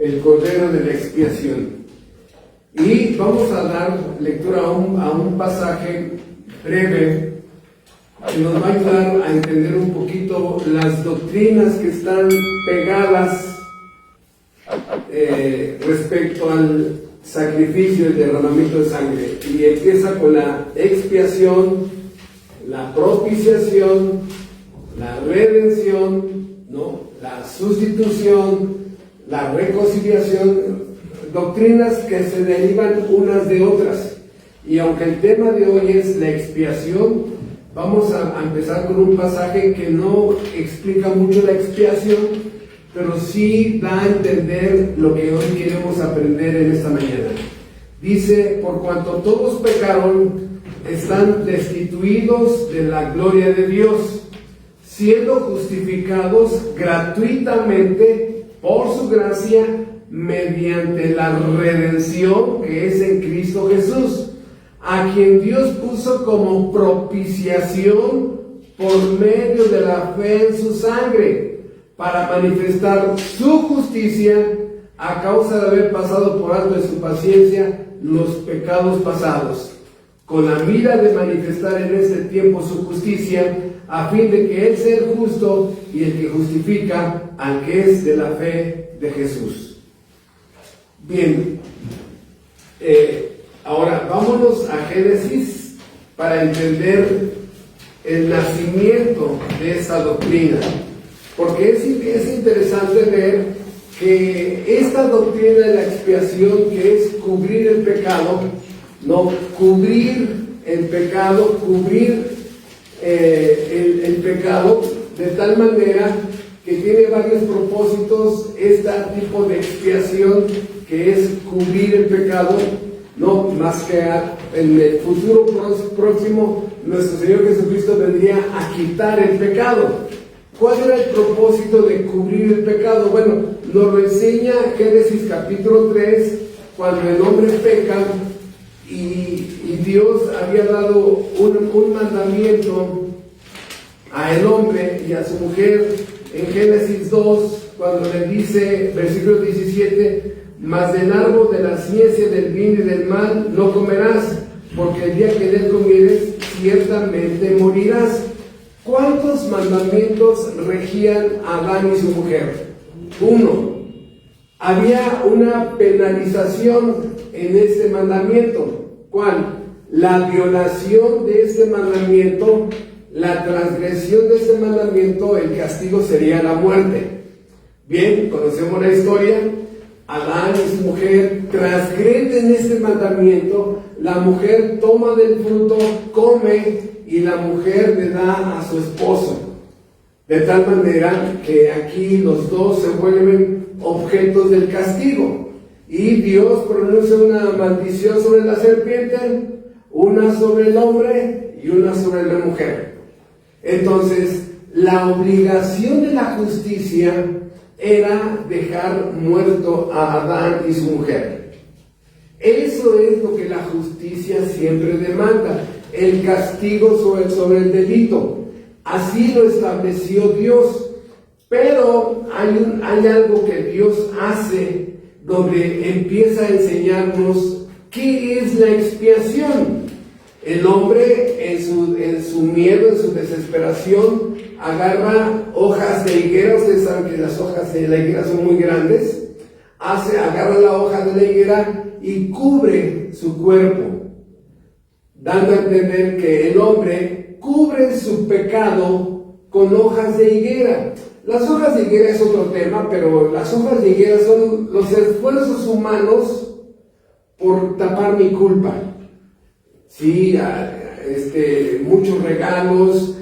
el Cordero de la Expiación. Y vamos a dar lectura a un pasaje breve que nos va a ayudar a entender un poquito las doctrinas que están pegadas respecto al sacrificio y derramamiento de sangre. Y empieza con la expiación, la propiciación, la redención, ¿no?, la sustitución, la reconciliación, doctrinas que se derivan unas de otras. Y aunque el tema de hoy es la expiación, vamos a empezar con un pasaje que no explica mucho la expiación, pero sí da a entender lo que hoy queremos aprender en esta mañana. Dice: por cuanto todos pecaron, están destituidos de la gloria de Dios, siendo justificados gratuitamente por su gracia mediante la redención que es en Cristo Jesús, a quien Dios puso como propiciación por medio de la fe en su sangre, para manifestar su justicia a causa de haber pasado por alto en su paciencia los pecados pasados, con la mira de manifestar en este tiempo su justicia, a fin de que Él sea el justo y el que justifica al que es de la fe de Jesús. Bien, ahora vámonos a Génesis para entender el nacimiento de esta doctrina, porque es interesante ver que esta doctrina de la expiación, que es cubrir el pecado, no cubrir el pecado, cubrir el pecado de tal manera que tiene varios propósitos. Este tipo de expiación, que es cubrir el pecado, no más que en el futuro próximo nuestro Señor Jesucristo vendría a quitar el pecado. ¿Cuál era el propósito de cubrir el pecado? Bueno, nos lo enseña Génesis capítulo 3, cuando el hombre peca y Dios había dado un mandamiento al hombre y a su mujer en Génesis 2, cuando le dice, versículo 17: mas del árbol de la ciencia del bien y del mal no comerás, porque el día que de él comieres ciertamente morirás. ¿Cuántos mandamientos regían a Adán y su mujer? 1. Había una penalización en este mandamiento. ¿Cuál? La violación de este mandamiento, la transgresión de este mandamiento, el castigo sería la muerte. Bien, conocemos la historia. Adán y su mujer transgreden este mandamiento, la mujer toma del fruto, come, y la mujer le da a su esposo, de tal manera que aquí los dos se vuelven objetos del castigo, y Dios pronuncia una maldición sobre la serpiente, una sobre el hombre y una sobre la mujer. Entonces, la obligación de la justicia era dejar muerto a Adán y su mujer. Eso es lo que la justicia siempre demanda, el castigo sobre el delito. Así lo estableció Dios. Pero hay algo que Dios hace, donde empieza a enseñarnos qué es la expiación. El hombre, en su miedo, en su desesperación, agarra hojas de higuera. Ustedes saben que las hojas de la higuera son muy grandes. Agarra la hoja de la higuera y cubre su cuerpo, dando a entender que el hombre cubre su pecado con hojas de higuera. Las hojas de higuera es otro tema, pero las hojas de higuera son los esfuerzos humanos por tapar mi culpa. Sí, muchos regalos,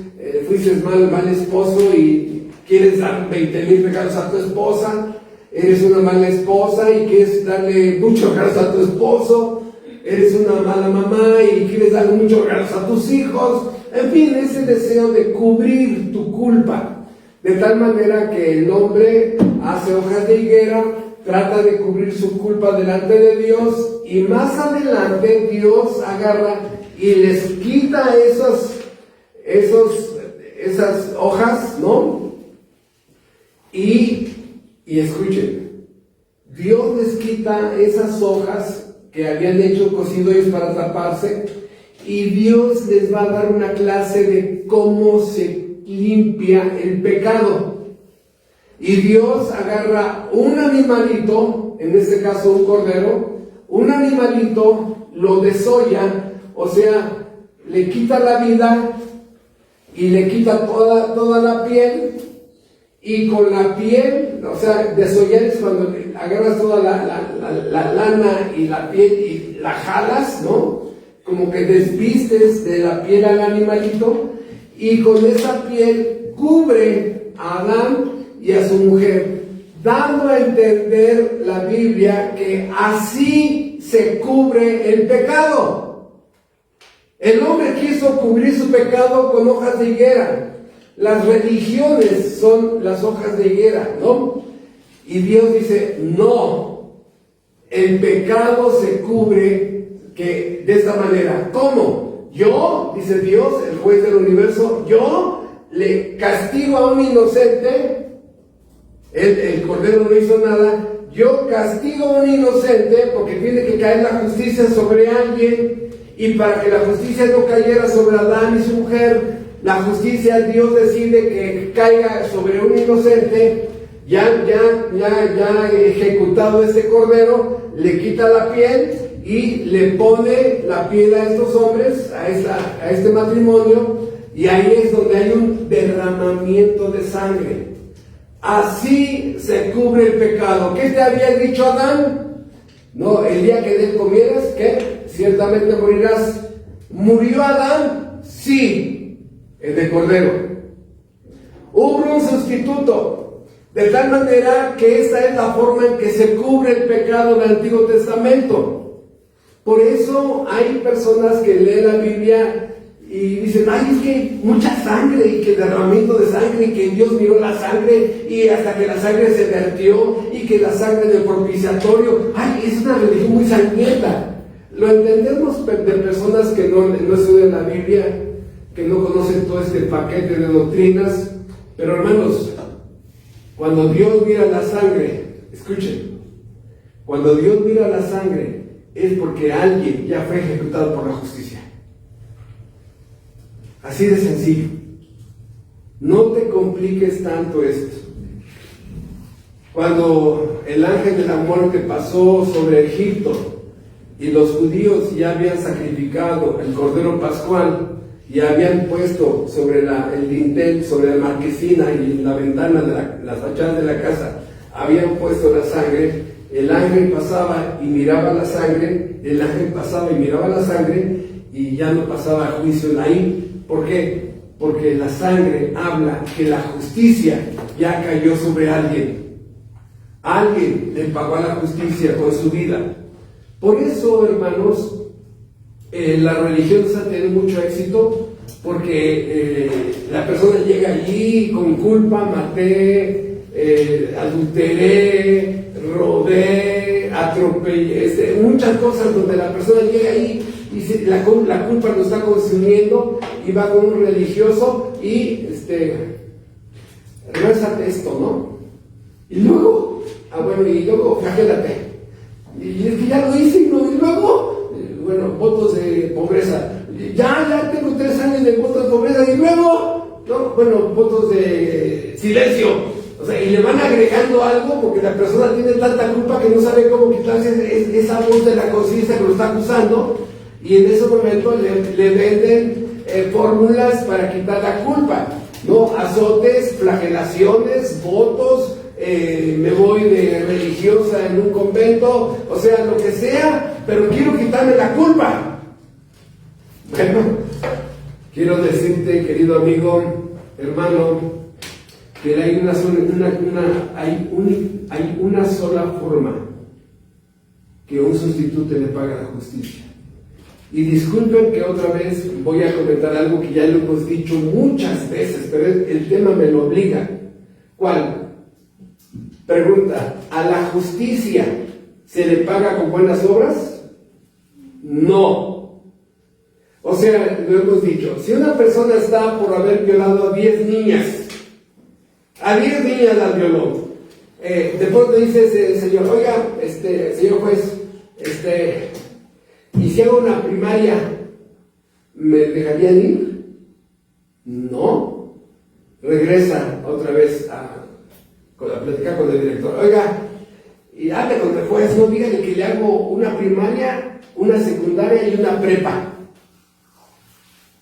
fuiste mal esposo y quieres dar 20,000 regalos a tu esposa. Eres una mala esposa y quieres darle muchos regalos a tu esposo. Eres una mala mamá y quieres darle muchos regalos a tus hijos. En fin, ese deseo de cubrir tu culpa. De tal manera que el hombre hace hojas de higuera, trata de cubrir su culpa delante de Dios, y más adelante Dios agarra y les quita esas hojas, ¿no? Y escuchen, Dios les quita esas hojas que habían hecho cocido ellos para taparse, y Dios les va a dar una clase de cómo se limpia el pecado. Y Dios agarra un animalito, en este caso un cordero, un animalito, lo desolla, o sea, le quita la vida y le quita toda la piel, y con la piel, o sea, desollar es cuando agarras toda la lana y la piel y la jalas, ¿no? Como que desvistes de la piel al animalito, y con esa piel cubre a Adán y a su mujer, dando a entender la Biblia que así se cubre el pecado. El hombre quiso cubrir su pecado con hojas de higuera. Las religiones son las hojas de higuera, ¿no? Y Dios dice, no, el pecado se cubre de esta manera. ¿Cómo? Yo, dice Dios, el juez del universo, yo le castigo a un inocente, el cordero no hizo nada, yo castigo a un inocente porque tiene que caer la justicia sobre alguien, y para que la justicia no cayera sobre Adán y su mujer, la justicia, Dios decide que caiga sobre un inocente. Ya ejecutado este cordero, le quita la piel y le pone la piel a estos hombres, a este matrimonio, y ahí es donde hay un derramamiento de sangre. Así se cubre el pecado. ¿Qué te había dicho Adán? No, el día que de él comieras, ¿qué? Ciertamente morirás. ¿Murió Adán? Sí. El de cordero. Hubo un sustituto, de tal manera que esta es la forma en que se cubre el pecado del Antiguo Testamento. Por eso hay personas que leen la Biblia y dicen, ay, es que mucha sangre, y que derramamiento de sangre, y que Dios miró la sangre, y hasta que la sangre se vertió, y que la sangre del propiciatorio. Ay, es una religión muy sangrienta. Lo entendemos de personas que no estudian la Biblia, que no conocen todo este paquete de doctrinas. Pero hermanos, cuando Dios mira la sangre, escuchen, cuando Dios mira la sangre es porque alguien ya fue ejecutado por la justicia. Así de sencillo. No te compliques tanto esto. Cuando el ángel de la muerte pasó sobre Egipto y los judíos ya habían sacrificado el cordero pascual, y habían puesto sobre el dintel, sobre la marquesina y la ventana de las fachadas de la casa, habían puesto la sangre. El ángel pasaba y miraba la sangre, el ángel pasaba y miraba la sangre, y ya no pasaba juicio ahí. ¿Por qué? Porque la sangre habla que la justicia ya cayó sobre alguien. Alguien le pagó a la justicia con su vida. Por eso, hermanos, las religiones han tenido mucho éxito, porque la persona llega allí con culpa: maté, adulteré, robé, atropellé, muchas cosas donde la persona llega ahí y la culpa lo está consumiendo, y va con un religioso y rézate esto, ¿no? Y luego, flagélate. Y es que ya lo hice, ¿no? Y luego, votos de pobreza. Ya tengo 3 años de votos de pobreza, y luego, votos de silencio. O sea, y le van agregando algo porque la persona tiene tanta culpa que no sabe cómo quitarse esa voz de la conciencia que lo está acusando, y en ese momento le venden fórmulas para quitar la culpa, ¿no? Azotes, flagelaciones, votos, me voy de religiosa en un convento, o sea, lo que sea, pero quiero quitarme la culpa. Bueno, quiero decirte, querido amigo, hermano, que hay una sola forma que un sustituto le paga la justicia. Y disculpen que otra vez voy a comentar algo que ya lo hemos dicho muchas veces, pero el tema me lo obliga. ¿Cuál? Pregunta: ¿a la justicia se le paga con buenas obras? No. O sea, lo hemos dicho, si una persona está por haber violado a 10 niñas, a 10 niñas las violó, de pronto dice el señor, oiga, señor juez, y si hago una primaria, ¿me dejarían ir? No. Regresa otra vez a platicar con el director. Oiga, y hable con el juez, no dígale que le hago una primaria, una secundaria y una prepa.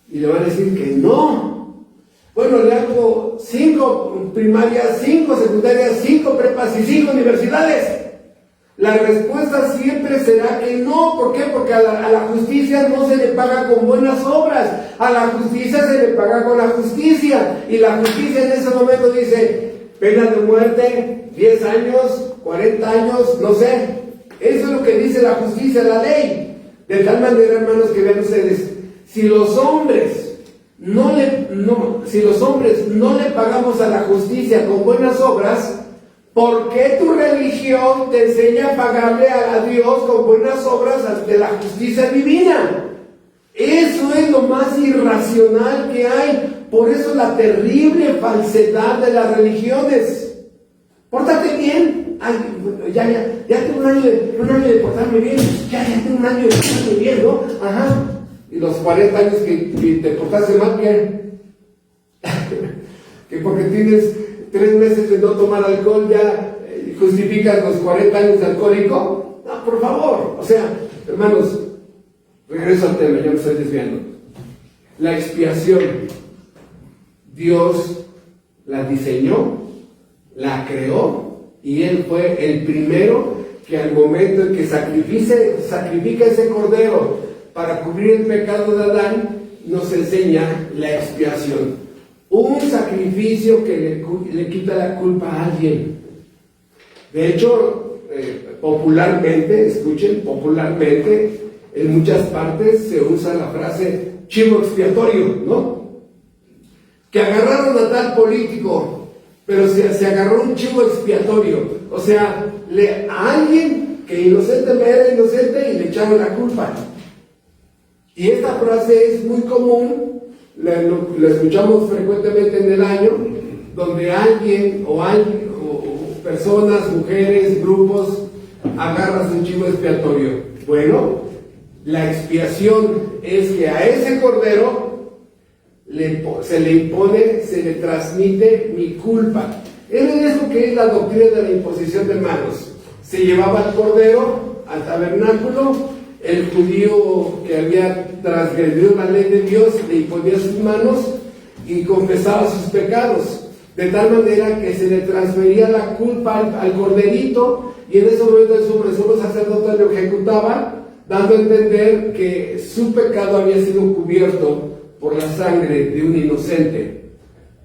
Y le van a decir que no. Bueno, le hago 5 primarias, 5 secundarias, 5 prepas y 5 universidades. La respuesta siempre será que no. ¿Por qué? Porque a la justicia no se le paga con buenas obras. A la justicia se le paga con la justicia. Y la justicia en ese momento dice, pena de muerte, 10 años, 40 años, no sé. Eso es lo que dice la justicia, la ley. De tal manera, hermanos, que vean ustedes, si los hombres no le pagamos a la justicia con buenas obras, ¿por qué tu religión te enseña a pagarle a Dios con buenas obras ante la justicia divina? Eso es lo más irracional que hay. Por eso la terrible falsedad de las religiones. Pórtate bien. Ay, ya tengo un año de portarme bien. Ya tengo un año de portarme bien, ¿no? Ajá. Y los 40 años que te portaste mal, ¿qué? Que porque tienes 3 meses de no tomar alcohol, ya justificas los 40 años de alcohólico. No, por favor. O sea, hermanos, regreso al tema, ya me estoy desviando. La expiación, Dios la diseñó, la creó, y Él fue el primero que al momento en que sacrifica ese cordero para cubrir el pecado de Adán, nos enseña la expiación. Un sacrificio que le quita la culpa a alguien. De hecho, popularmente, escuchen, popularmente, en muchas partes se usa la frase chivo expiatorio, ¿no? Que agarraron a tal político, pero se agarró un chivo expiatorio. O sea, a alguien que inocentemente era inocente y le echaron la culpa. Y esta frase es muy común, la escuchamos frecuentemente en el año, donde alguien o personas, mujeres, grupos, agarran un chivo expiatorio. Bueno, la expiación es que a ese cordero se le transmite mi culpa. Es lo que es la doctrina de la imposición de manos. Se llevaba el cordero al tabernáculo. El judío que había transgredido la ley de Dios le imponía sus manos y confesaba sus pecados, de tal manera que se le transfería la culpa al corderito, y en ese momento el sumo sacerdote lo ejecutaba, dando a entender que su pecado había sido cubierto por la sangre de un inocente.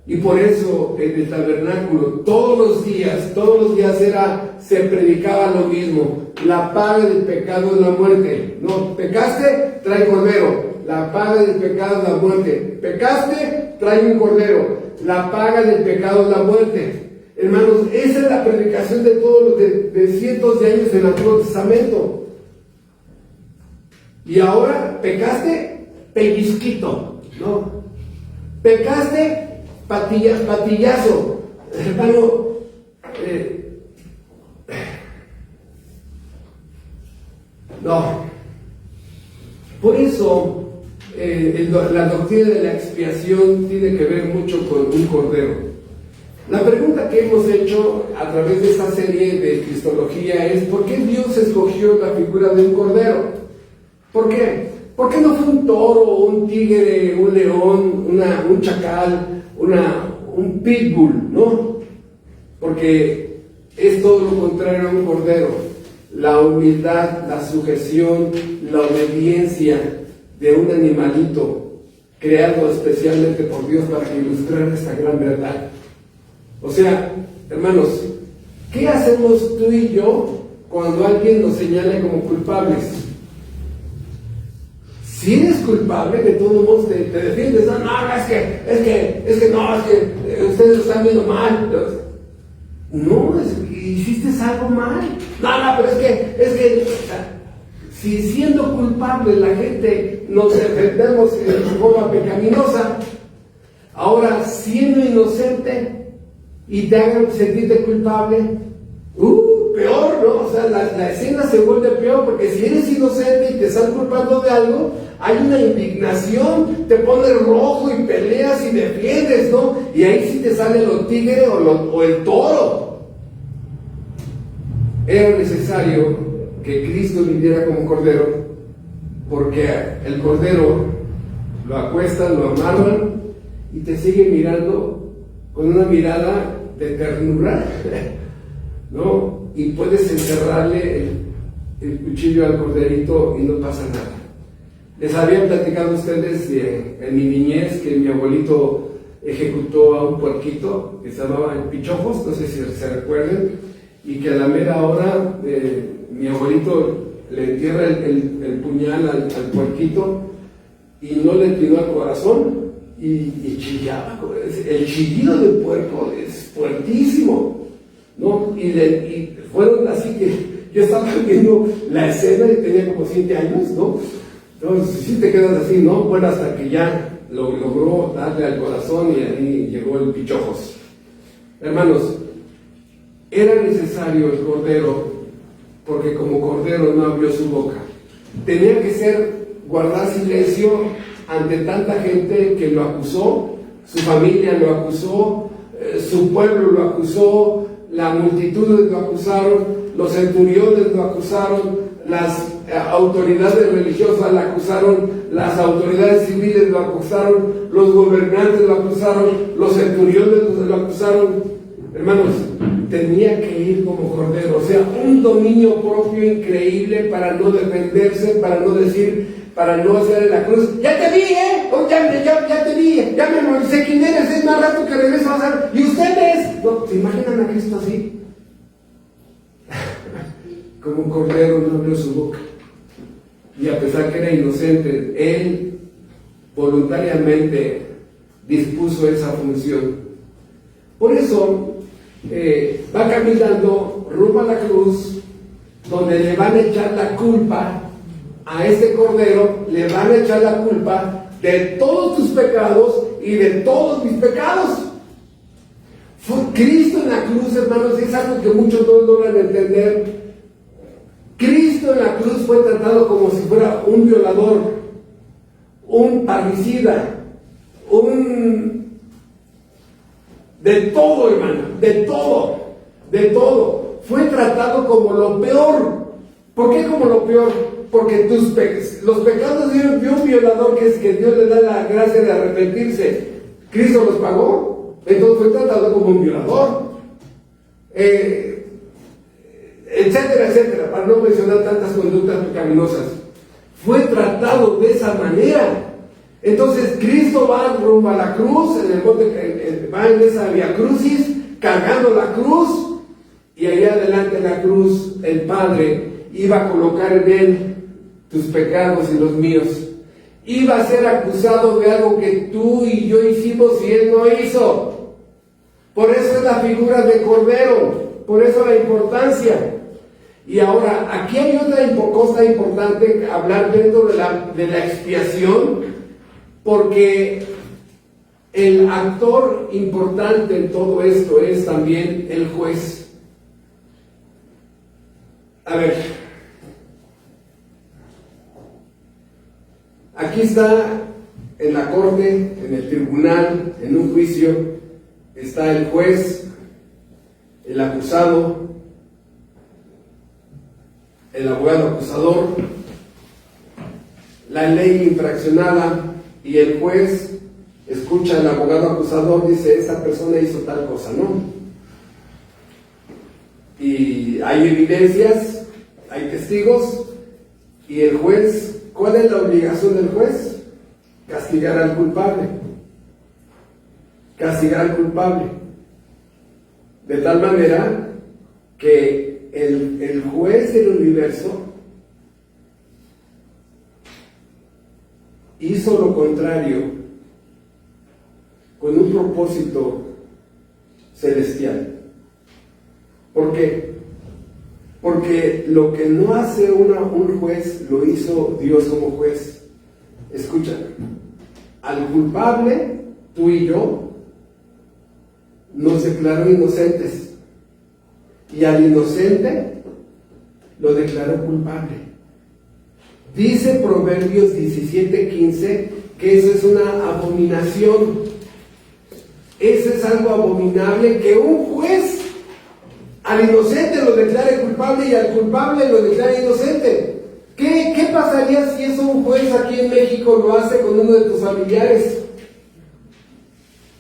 Y por eso en el tabernáculo todos los días se predicaba lo mismo: la paga del pecado es la muerte. No, pecaste, trae cordero. La paga del pecado es la muerte. Pecaste, trae un cordero. La paga del pecado es la muerte. Hermanos, esa es la predicación de todos de cientos de años en el Antiguo Testamento. Y ahora, pecaste, pellizquito, ¿no? Pecaste, patillazo. Hermano, no. Por eso la doctrina de la expiación tiene que ver mucho con un cordero. La pregunta que hemos hecho a través de esta serie de Cristología es: ¿por qué Dios escogió la figura de un cordero? ¿Por qué? ¿Por qué no fue un toro, un tigre, un león, un chacal, un pitbull, ¿no? Porque es todo lo contrario a un cordero. La humildad, la sujeción, la obediencia de un animalito creado especialmente por Dios para ilustrar esta gran verdad. O sea, hermanos, ¿qué hacemos tú y yo cuando alguien nos señala como culpables? Si eres culpable, de todos modos te defiendes. No, es que ustedes lo están viendo mal. No, hiciste algo mal. No, pero es que si siendo culpable la gente nos defendemos en forma pecaminosa, ahora siendo inocente y te hagan sentirte culpable, peor, ¿no? O sea, la escena se vuelve peor, porque si eres inocente y te están culpando de algo, hay una indignación, te pones rojo y peleas y defiendes, ¿no? Y ahí sí te sale los tigres o el toro. Era necesario que Cristo viniera como cordero, porque el cordero lo acuestan, lo amarran y te sigue mirando con una mirada de ternura, ¿no? Y puedes encerrarle el cuchillo al corderito y no pasa nada. Les había platicado a ustedes en mi niñez que mi abuelito ejecutó a un puerquito que se llamaba el Pichojos, no sé si se recuerden, y que a la mera hora mi abuelito le entierra el puñal al puerquito y no le tiró al corazón y chillaba. El chillido del puerco es fuertísimo, ¿no? Y fueron así que yo estaba viendo la escena y tenía como 7 años, ¿no? Entonces sí te quedas así, ¿no? Bueno, hasta que ya lo logró darle al corazón y ahí llegó el Pichojos. Hermanos, era necesario el cordero, porque como cordero no abrió su boca. Tenía que guardar silencio ante tanta gente que lo acusó, su familia lo acusó, su pueblo lo acusó, la multitud lo acusaron, los centuriones lo acusaron, las autoridades religiosas lo acusaron, las autoridades civiles lo acusaron, los gobernantes lo acusaron, los centuriones lo acusaron. Hermanos, tenía que ir como cordero, o sea, un dominio propio increíble para no defenderse, para no decir, para no hacer la cruz. Ya te vi, ya te vi, ya me sé quién eres, es más rato que regreso a hacer. ¿Y ustedes? No, ¿se imaginan a Cristo así? Como un cordero no abrió su boca. Y a pesar que era inocente, él voluntariamente dispuso esa función. Por eso va caminando rumbo a la cruz, donde le van a echar la culpa a este cordero, le van a echar la culpa de todos tus pecados y de todos mis pecados. Fue Cristo en la cruz, hermanos, es algo que muchos no logran entender. Cristo en la cruz fue tratado como si fuera un violador, un parricida, de todo, hermano, de todo. Fue tratado como lo peor. ¿Por qué como lo peor? Porque los pecados de un violador, que es que Dios le da la gracia de arrepentirse, Cristo los pagó, entonces fue tratado como un violador, etcétera, etcétera, para no mencionar tantas conductas pecaminosas. Fue tratado de esa manera. Entonces Cristo va rumbo a la cruz, en el monte, va en esa vía crucis, cargando la cruz, y allá adelante en la cruz el Padre iba a colocar en él tus pecados y los míos. Iba a ser acusado de algo que tú y yo hicimos y él no hizo. Por eso es la figura de cordero, por eso la importancia. Y ahora, aquí hay otra cosa importante, hablar dentro de la expiación, porque el actor importante en todo esto es también el juez. A ver, aquí está en la corte, en el tribunal, en un juicio, está el juez, el acusado, el abogado acusador, la ley infraccionada, y el juez escucha al abogado acusador, dice, esta persona hizo tal cosa, ¿no? Y hay evidencias, hay testigos, y el juez, ¿cuál es la obligación del juez? Castigar al culpable. Castigar al culpable. De tal manera que el juez del universo hizo lo contrario con un propósito celestial. ¿Por qué? Porque lo que no hace un juez, lo hizo Dios como juez. Escucha, al culpable, tú y yo, nos declaró inocentes. y al inocente lo declaró culpable. Dice Proverbios 17:15 que eso es una abominación. Eso es algo abominable, que un juez al inocente lo declare culpable y al culpable lo declare inocente. ¿Qué pasaría si eso un juez aquí en México lo hace con uno de tus familiares?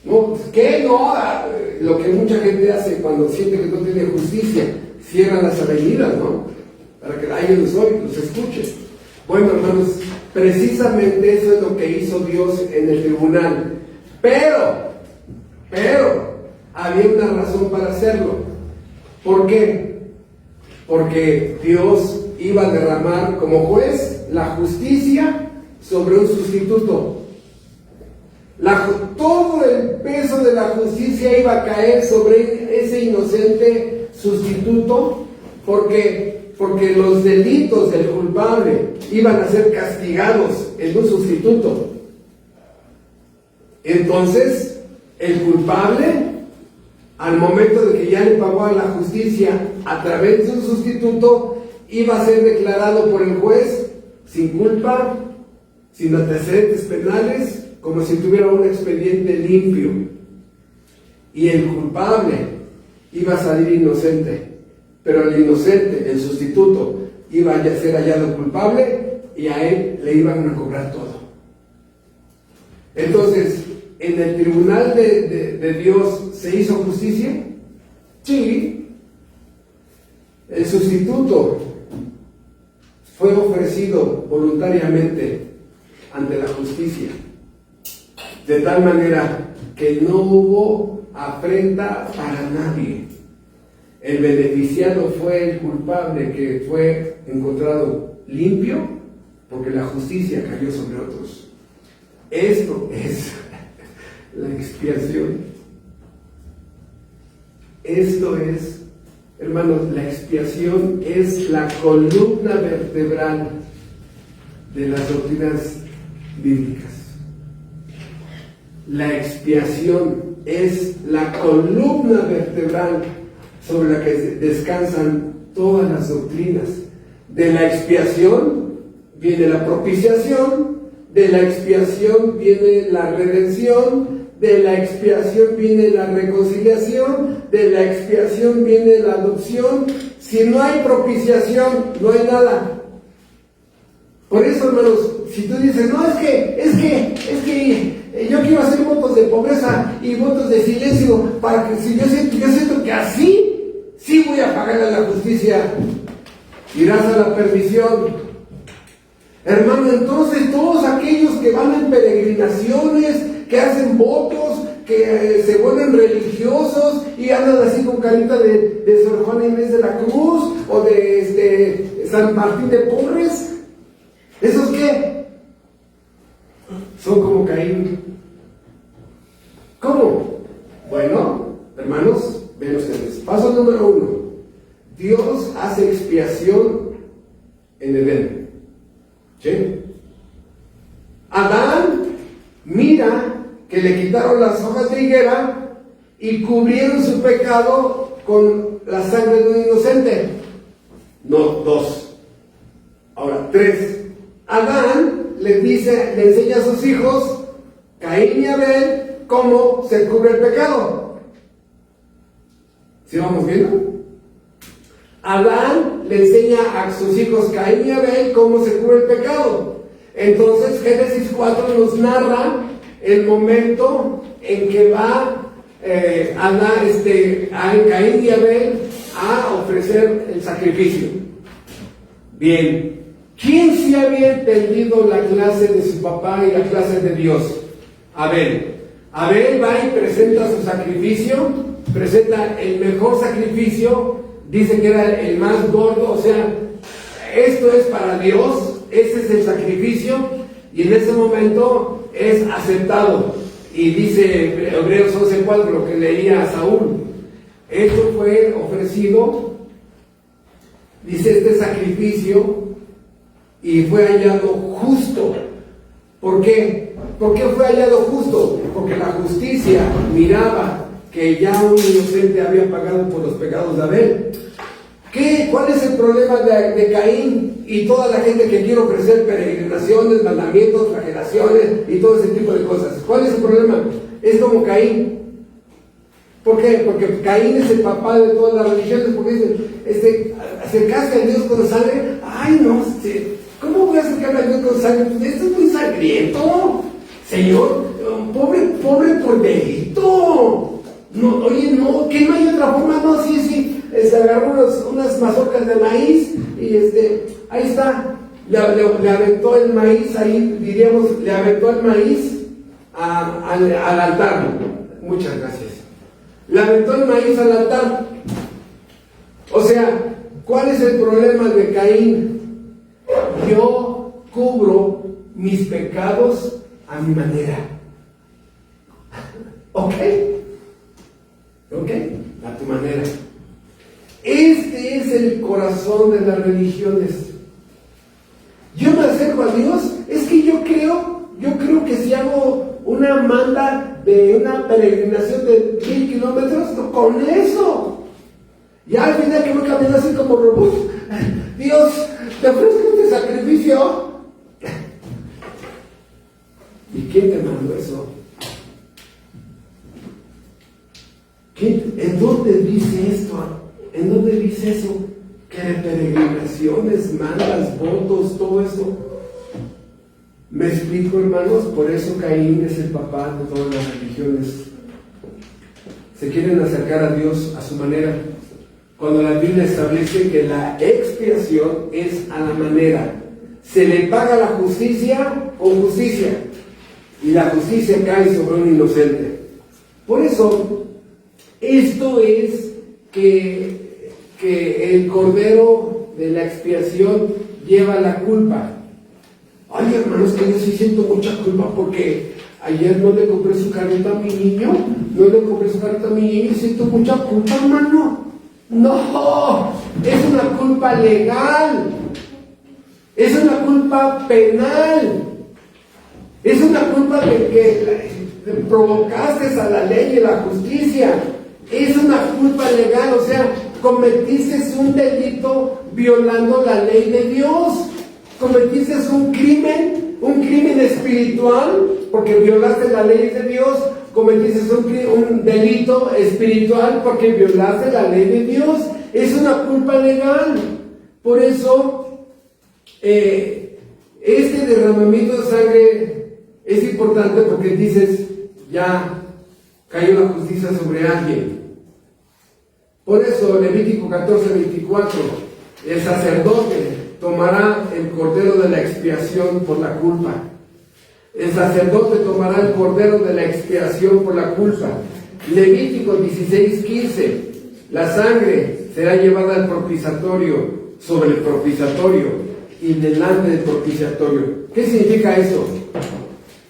No, ¿qué? No, lo que mucha gente hace cuando siente que no tiene justicia, cierran las avenidas, ¿no? Para que alguien los escuche. Bueno, hermanos, precisamente eso es lo que hizo Dios en el tribunal. Pero, había una razón para hacerlo. ¿Por qué? Porque Dios iba a derramar como juez la justicia sobre un sustituto. Todo el peso de la justicia iba a caer sobre ese inocente sustituto, porque los delitos del culpable iban a ser castigados en un sustituto. Entonces, el culpable, al momento de que ya le pagó a la justicia a través de un sustituto, iba a ser declarado por el juez sin culpa, sin antecedentes penales, como si tuviera un expediente limpio. Y el culpable iba a salir inocente, pero el inocente, el sustituto, iba a ser hallado culpable y a él le iban a cobrar todo. Entonces, ¿en el tribunal de Dios se hizo justicia? Sí. El sustituto fue ofrecido voluntariamente ante la justicia, de tal manera que no hubo afrenta para nadie. El beneficiado fue el culpable, que fue encontrado limpio porque la justicia cayó sobre otros. Esto es la expiación. Esto es, hermanos, la expiación es la columna vertebral de las doctrinas bíblicas. La expiación es la columna vertebral sobre la que descansan todas las doctrinas. De la expiación viene la propiciación, de la expiación viene la redención, de la expiación viene la reconciliación, de la expiación viene la adopción. Si no hay propiciación, no hay nada. Por eso, hermanos, si tú dices, no, es que yo quiero hacer votos de pobreza y votos de silencio, para que si yo siento que así sí voy a pagar a la justicia, irás a la perdición. Hermano, entonces todos aquellos que van en peregrinaciones, que hacen votos, que se vuelven religiosos y andan así con carita de Sor Juana Inés de la Cruz o de San Martín de Porres, ¿esos qué? Son como Caín. ¿Cómo? Bueno, hermanos, ven ustedes. Paso número 1. Dios hace expiación en Edén. ¿Sí? Adán mira que le quitaron las hojas de higuera y cubrieron su pecado con la sangre de un inocente. No, 2. Ahora, 3. Adán le enseña a sus hijos, Caín y Abel, cómo se cubre el pecado. ¿Sí vamos viendo? Adán le enseña a sus hijos, Caín y Abel, cómo se cubre el pecado. Entonces, Génesis 4 nos narra el momento en que va Caín y Abel a ofrecer el sacrificio. Bien. ¿Quién sí había entendido la clase de su papá y la clase de Dios? Abel. Abel va y presenta su sacrificio, presenta el mejor sacrificio, dice que era el más gordo, o sea, esto es para Dios, ese es el sacrificio, y en ese momento es aceptado. Y dice Hebreos 11:4, lo que leía a Saúl, esto fue ofrecido, dice este sacrificio, y fue hallado justo. ¿Por qué? ¿Por qué fue hallado justo? Porque la justicia miraba que ya un inocente había pagado por los pecados de Abel. ¿Cuál es el problema de Caín y toda la gente que quiere ofrecer peregrinaciones, mandamientos, flagelaciones y todo ese tipo de cosas? ¿Cuál es el problema? Es como Caín. ¿Por qué? Porque Caín es el papá de todas las religiones, porque dice, acercarse a Dios con sangre, ay no, ¿cómo voy a acercarme a Dios con sangre? Pues esto es muy sangriento, Señor, pobre por delito. No, oye, no, que no hay otra forma, no, sí, se agarró unas mazorcas de maíz y ahí está, le aventó el maíz, ahí diríamos, le aventó el maíz al altar. Muchas gracias. Le aventó el maíz al altar. O sea, ¿cuál es el problema de Caín? Yo cubro mis pecados a mi manera. ¿Ok? A tu manera. Este es el corazón de las religiones. Yo me acerco a Dios, es que yo creo que si hago una manda de una peregrinación de 1000 kilómetros, con eso, ya al final que voy caminando así como robot, Dios, te ofrezco este sacrificio. ¿Y quién te mandó eso? ¿En dónde dice esto? ¿En dónde dice eso? Que de peregrinaciones, mandas, votos, todo eso. ¿Me explico, hermanos? Por eso Caín es el papá de todas las religiones. Se quieren acercar a Dios a su manera, cuando la Biblia establece que la expiación es a la manera. Se le paga la justicia con justicia, y la justicia cae sobre un inocente. Por eso, esto es que el cordero de la expiación lleva la culpa. Ay, hermanos, que yo sí siento mucha culpa porque ayer no le compré su carrito a mi niño, y siento mucha culpa, hermano. No, es una culpa legal, es una culpa penal, es una culpa de que provocaste a la ley y la justicia. Es una culpa legal, o sea, cometiste un delito violando la ley de Dios. Cometiste un crimen espiritual, porque violaste la ley de Dios. Cometiste un delito espiritual porque violaste la ley de Dios. Es una culpa legal. Por eso, este derramamiento de sangre es importante, porque dices, ya cayó la justicia sobre alguien. Por eso, Levítico 14:24, el sacerdote tomará el cordero de la expiación por la culpa. El sacerdote tomará el cordero de la expiación por la culpa. Levítico 16:15, la sangre será llevada al propiciatorio, sobre el propiciatorio y delante del propiciatorio. ¿Qué significa eso?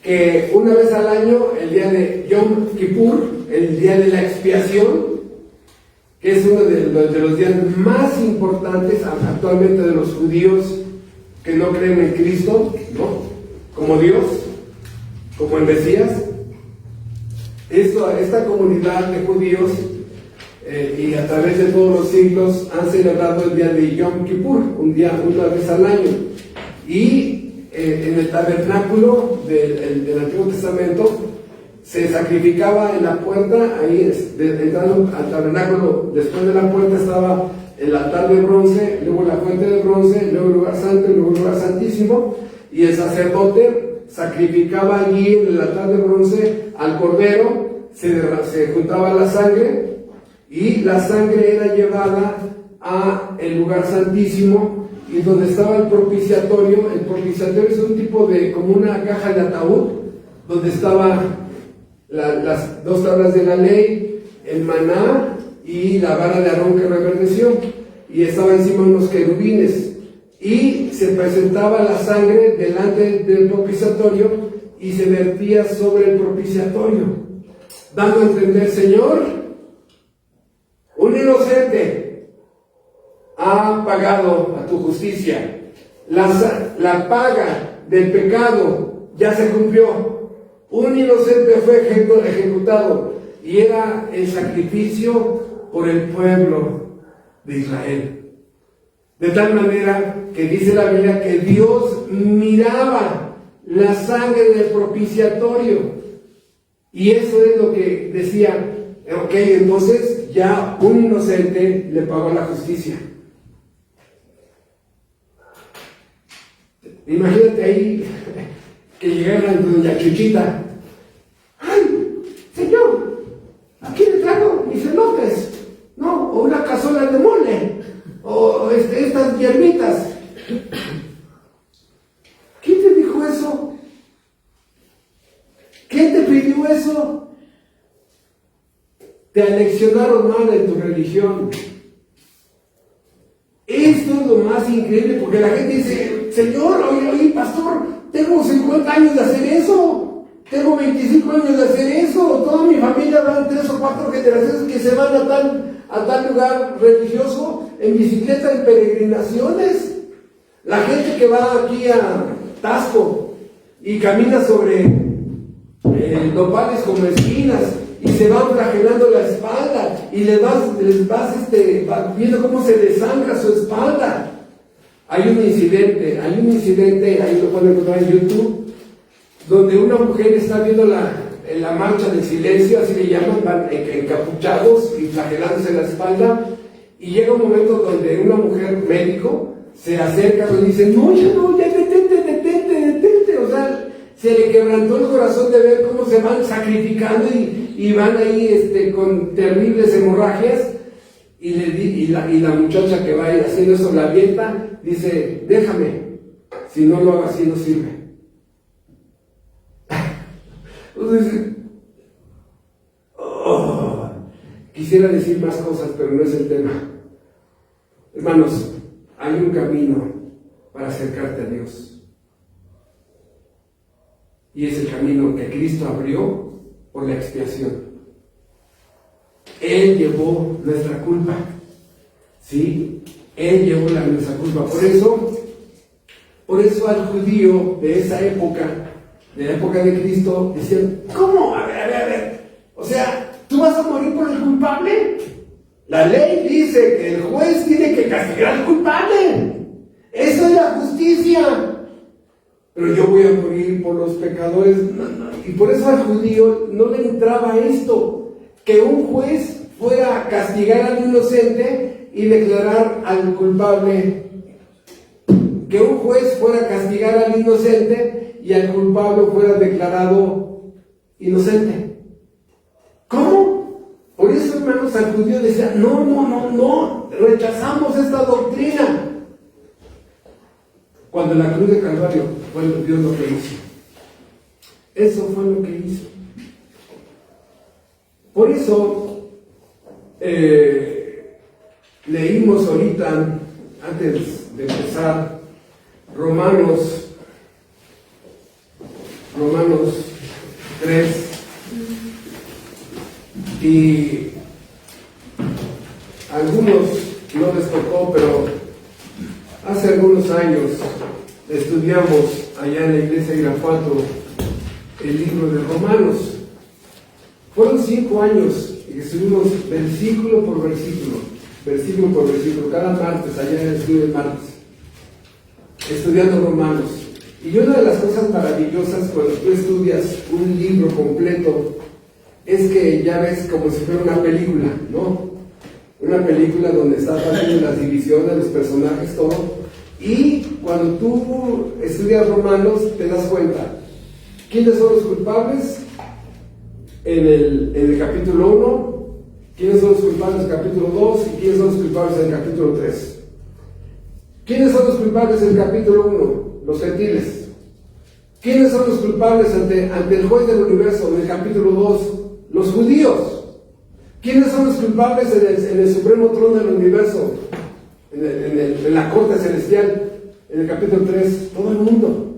Que una vez al año, el día de Yom Kippur, el día de la expiación, que es uno de los días más importantes actualmente de los judíos que no creen en Cristo, ¿no? Como Dios, como el Mesías. Esta comunidad de judíos y a través de todos los siglos han celebrado el día de Yom Kippur, una vez al año. Y en el tabernáculo del Antiguo Testamento se sacrificaba en la puerta, ahí entrando al tabernáculo, después de la puerta estaba el altar de bronce, luego la fuente de bronce, luego el lugar santo y luego el lugar santísimo, y el sacerdote sacrificaba allí en el altar de bronce al cordero, se juntaba la sangre, y la sangre era llevada a el lugar santísimo, y donde estaba el propiciatorio es un tipo de, como una caja de ataúd, donde estaba las 2 tablas de la ley, el maná y la vara de Aarón que reverdeció, y estaba encima unos querubines, y se presentaba la sangre delante del propiciatorio y se vertía sobre el propiciatorio, dando a entender, Señor, un inocente ha pagado a tu justicia, la paga del pecado ya se cumplió. Un inocente fue ejecutado. y era el sacrificio por el pueblo de Israel. De tal manera que dice la Biblia que Dios miraba la sangre del propiciatorio. Y eso es lo que decía, ok, entonces ya un inocente le pagó la justicia. Imagínate ahí que llegara doña Chuchita. ¡Ay, señor! Aquí le traigo mis elotes, ¿no? O una cazuela de mole, o estas hierbitas. ¿Quién te dijo eso? ¿Quién te pidió eso? Te aleccionaron mal en tu religión. Esto es lo más increíble, porque la gente dice, Señor, oye, pastor, tengo 50 años de hacer eso, tengo 25 años de hacer eso, toda mi familia van 3 o 4 generaciones que se van a tal lugar religioso en bicicleta, en peregrinaciones. La gente que va aquí a Tasco y camina sobre nopales como esquinas y se van flagelando la espalda y les vas viendo cómo se desangra su espalda. Hay un incidente, ahí lo pueden encontrar en YouTube, donde una mujer está viendo la marcha del silencio, así le llaman, van encapuchados y flagelándose la espalda, y llega un momento donde una mujer médico se acerca y dice, no, ya detente, o sea, se le quebrantó el corazón de ver cómo se van sacrificando y van ahí con terribles hemorragias, y la muchacha que va ahí haciendo eso la avienta, dice, déjame, si no lo hago así no sirve. Entonces, quisiera decir más cosas, pero no es el tema. Hermanos, hay un camino para acercarte a Dios. Y es el camino que Cristo abrió por la expiación. Él llevó nuestra culpa. ¿Sí? Él llevó nuestra culpa. Por eso al judío de esa época, de la época de Cristo, decían, ¿cómo? A ver. O sea, ¿tú vas a morir por el culpable? La ley dice que el juez tiene que castigar al culpable. Eso es la justicia. Pero yo voy a morir por los pecadores. No. Y por eso al judío no le entraba esto, que un juez fuera a castigar al inocente y declarar al culpable. Que un juez fuera a castigar al inocente y al culpable fuera declarado inocente. ¿Cómo? Por eso, hermanos, al judío decía, no, rechazamos esta doctrina. Cuando en la cruz de Calvario fue Dios lo que hizo. Eso fue lo que hizo. Por eso leímos ahorita, antes de empezar, Romanos 3, y algunos no les tocó, pero hace algunos años estudiamos allá en la iglesia de Irapuato el libro de Romanos. Fueron 5 años y estuvimos versículo por versículo, cada martes, allá en el estudio del martes, estudiando Romanos. Y una de las cosas maravillosas cuando tú estudias un libro completo es que ya ves como si fuera una película, ¿no? Una película donde estás haciendo las divisiones, los personajes, todo. Y cuando tú estudias Romanos te das cuenta quiénes son los culpables en el capítulo 1, quiénes son los culpables en el capítulo 2 y quiénes son los culpables en el capítulo 3. ¿Quiénes son los culpables en el capítulo 1? Los gentiles. ¿Quiénes son los culpables ante el juez del universo en el capítulo 2? Los judíos. ¿Quiénes son los culpables en el supremo trono del universo? En la corte celestial, en el capítulo 3, todo el mundo.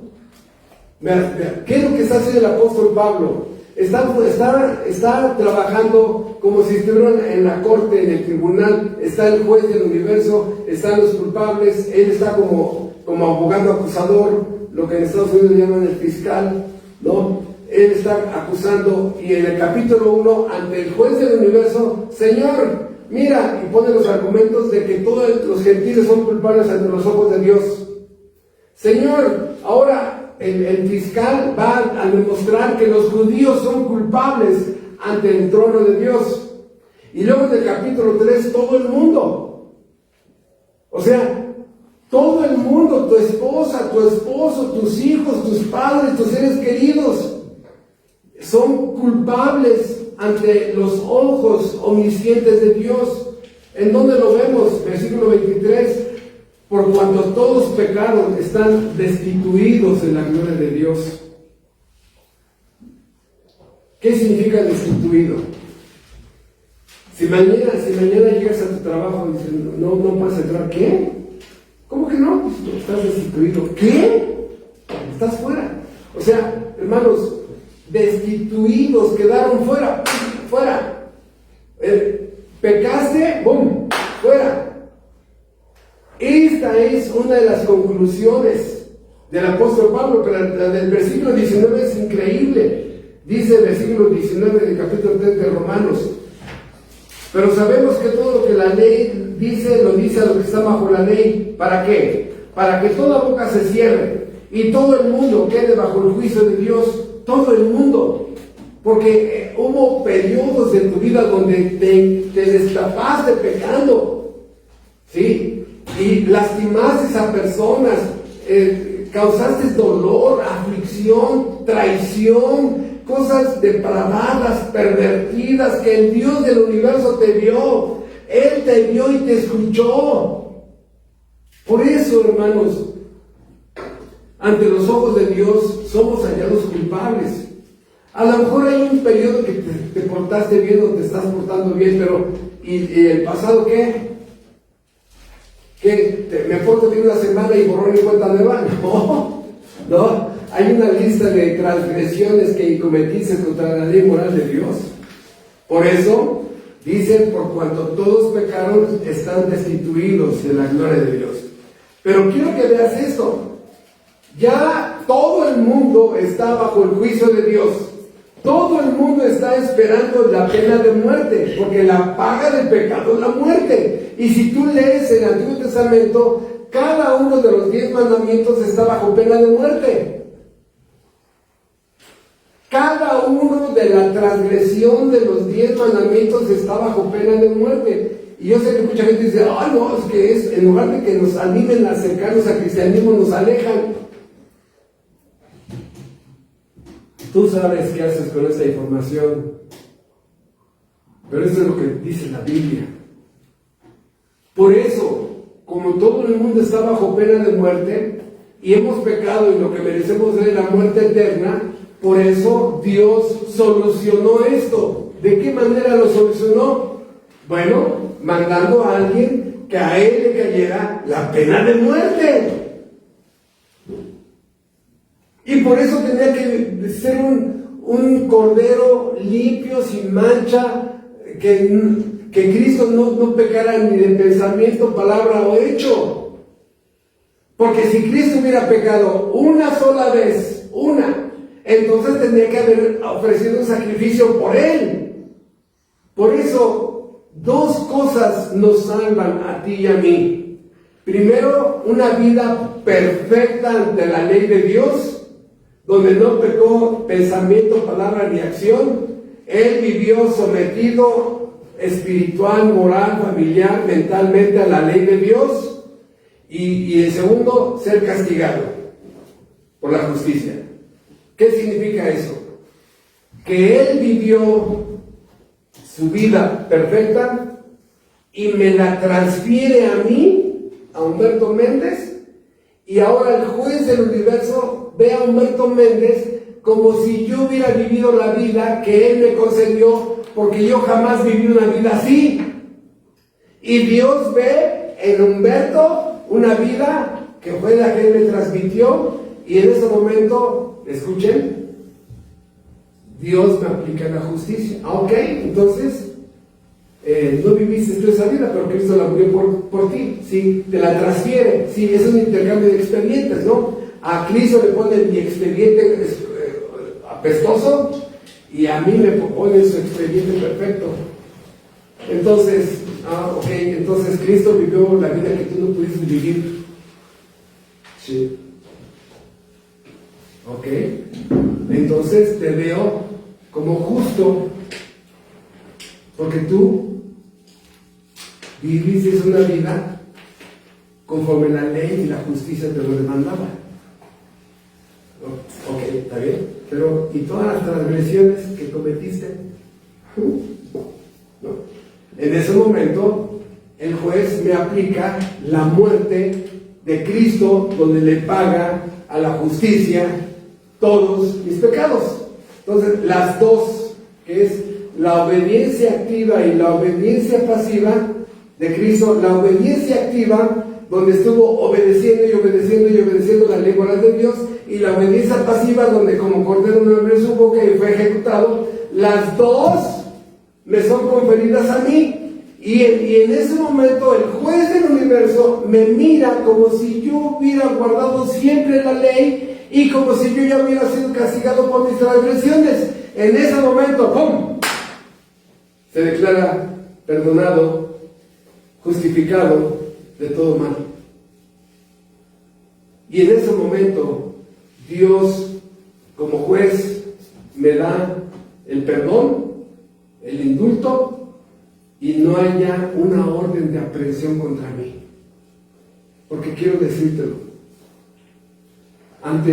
Vea, ¿qué es lo que está haciendo el apóstol Pablo? Está trabajando como si estuviera en la corte, en el tribunal. Está el juez del universo, están los culpables, él está como abogado acusador, lo que en Estados Unidos llaman el fiscal, ¿no? él está acusando, y en el capítulo 1, ante el juez del universo, Señor, mira, y pone los argumentos de que todos los gentiles son culpables ante los ojos de Dios. Señor, ahora el fiscal va a demostrar que los judíos son culpables ante el trono de Dios. Y luego en el capítulo 3, todo el mundo. O sea, todo el mundo, tu esposa, tu esposo, tus hijos, tus padres, tus seres queridos, son culpables ante los ojos omniscientes de Dios. ¿En dónde lo vemos? Versículo 23. Por cuanto todos pecaron, están destituidos de la gloria de Dios. ¿Qué significa destituido? Si mañana llegas a tu trabajo y dices, no vas a entrar, ¿qué? ¿Cómo que no? Pues estás destituido. ¿Qué? Estás fuera. O sea, hermanos, destituidos, quedaron fuera. Pecaste, ¡bum!, fuera. Esta es una de las conclusiones del apóstol Pablo, pero la del versículo 19 es increíble. Dice el versículo 19 del capítulo 3 de Romanos: pero sabemos que todo lo que la ley dice, lo dice a lo que está bajo la ley. ¿Para qué? Para que toda boca se cierre y todo el mundo quede bajo el juicio de Dios. Todo el mundo. Porque hubo periodos de tu vida donde te destapaste pecando, ¿sí? Y lastimaste a personas, causaste dolor, aflicción, traición, cosas depravadas, pervertidas, que el Dios del universo te vio. Él te vio y te escuchó. Por eso, hermanos, ante los ojos de Dios somos hallados culpables. A lo mejor hay un periodo que te portaste bien o te estás portando bien, pero ¿y el pasado qué? Me porto bien una semana y borrón y cuenta nueva. No. Hay una lista de transgresiones que cometiste contra la ley moral de Dios. Por eso, dicen, por cuanto todos pecaron, están destituidos de la gloria de Dios. Pero quiero que veas esto. Ya todo el mundo está bajo el juicio de Dios. Todo el mundo está esperando la pena de muerte, porque la paga del pecado es la muerte. Y si tú lees el Antiguo Testamento, cada uno de los 10 mandamientos está bajo pena de muerte. Cada uno de la transgresión de los 10 mandamientos está bajo pena de muerte. Y yo sé que mucha gente dice, ay no, es que en lugar de que nos animen a acercarnos al cristianismo, nos alejan. Tú sabes qué haces con esta información, pero eso es lo que dice la Biblia. Por eso, como todo el mundo está bajo pena de muerte y hemos pecado y lo que merecemos es la muerte eterna, por eso Dios solucionó esto. ¿De qué manera lo solucionó? Bueno, mandando a alguien que a él le cayera la pena de muerte. Y por eso tenía que ser un cordero limpio, sin mancha, que Cristo no pecara ni de pensamiento, palabra o hecho. Porque si Cristo hubiera pecado una sola vez, entonces tendría que haber ofrecido un sacrificio por él. Por eso, dos cosas nos salvan a ti y a mí. Primero, una vida perfecta ante la ley de Dios, donde no pecó pensamiento, palabra ni acción. Él vivió sometido espiritual, moral, familiar, mentalmente a la ley de Dios. Y el segundo, ser castigado por la justicia. ¿Qué significa eso? Que Él vivió su vida perfecta y me la transfiere a mí, a Humberto Méndez, y ahora el juez del universo ve a Humberto Méndez como si yo hubiera vivido la vida que él me concedió, porque yo jamás viví una vida así. Y Dios ve en Humberto una vida que fue la que él me transmitió, y en ese momento, escuchen, Dios me aplica la justicia. Ok, entonces no viviste tú esa vida, pero Cristo la murió por ti, ¿sí? Te la transfiere, ¿sí? Es un intercambio de expedientes, ¿no? A Cristo le ponen mi expediente apestoso y a mí me propone su expediente perfecto. Entonces, ok, entonces Cristo vivió la vida que tú no pudiste vivir. Sí. Ok. Entonces te veo como justo porque tú viviste una vida conforme la ley y la justicia te lo demandaba. Ok, está bien. Pero, ¿y todas las transgresiones que cometiste? ¿No? En ese momento, el juez me aplica la muerte de Cristo, donde le paga a la justicia todos mis pecados. Entonces, las dos, que es la obediencia activa y la obediencia pasiva de Cristo, la obediencia activa, donde estuvo obedeciendo y obedeciendo y obedeciendo la ley moral de Dios, y la obediencia pasiva, donde como cordero no abrió su boca y fue ejecutado. Las dos me son conferidas a mí, y en ese momento el juez del universo me mira como si yo hubiera guardado siempre la ley y como si yo ya hubiera sido castigado por mis transgresiones. En ese momento, ¡pum!, se declara perdonado, justificado de todo mal. Y en ese momento Dios, como juez, me da el perdón, el indulto, y no haya una orden de aprehensión contra mí. Porque quiero decírtelo,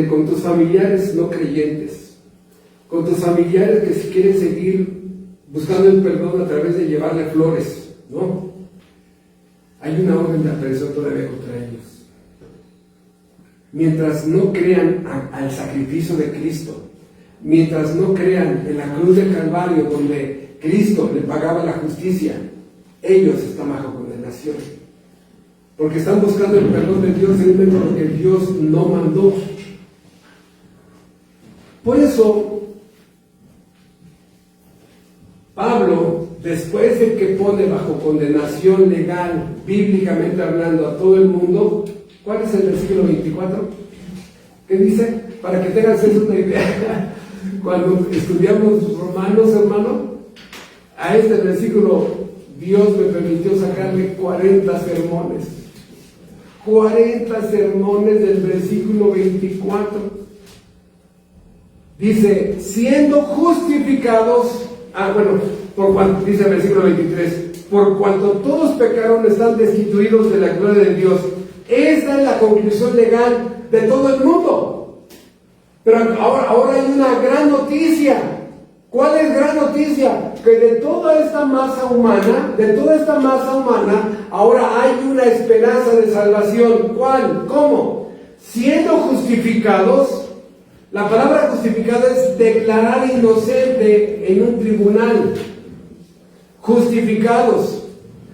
con tus familiares no creyentes, con tus familiares que si quieren seguir buscando el perdón a través de llevarle flores, ¿no? Hay una orden de aprehensión todavía contra ellos. Mientras no crean al sacrificio de Cristo, mientras no crean en la cruz del Calvario, donde Cristo le pagaba la justicia, ellos están bajo condenación. Porque están buscando el perdón de Dios en un método que Dios no mandó. Por eso, Pablo, después de que pone bajo condenación legal, bíblicamente hablando, a todo el mundo, ¿cuál es el versículo 24? ¿Qué dice? Para que tengas una idea, cuando estudiamos Romanos, hermano, a este versículo Dios me permitió sacarle 40 sermones. 40 sermones del versículo 24. Dice, siendo justificados, por cuanto, dice el versículo 23, por cuanto todos pecaron, están destituidos de la gloria de Dios. Esta es la conclusión legal de todo el mundo. Pero ahora hay una gran noticia. ¿Cuál es gran noticia? Que de toda esta masa humana, ahora hay una esperanza de salvación. ¿Cuál? ¿Cómo? Siendo justificados. La palabra justificado es declarar inocente en un tribunal. Justificados.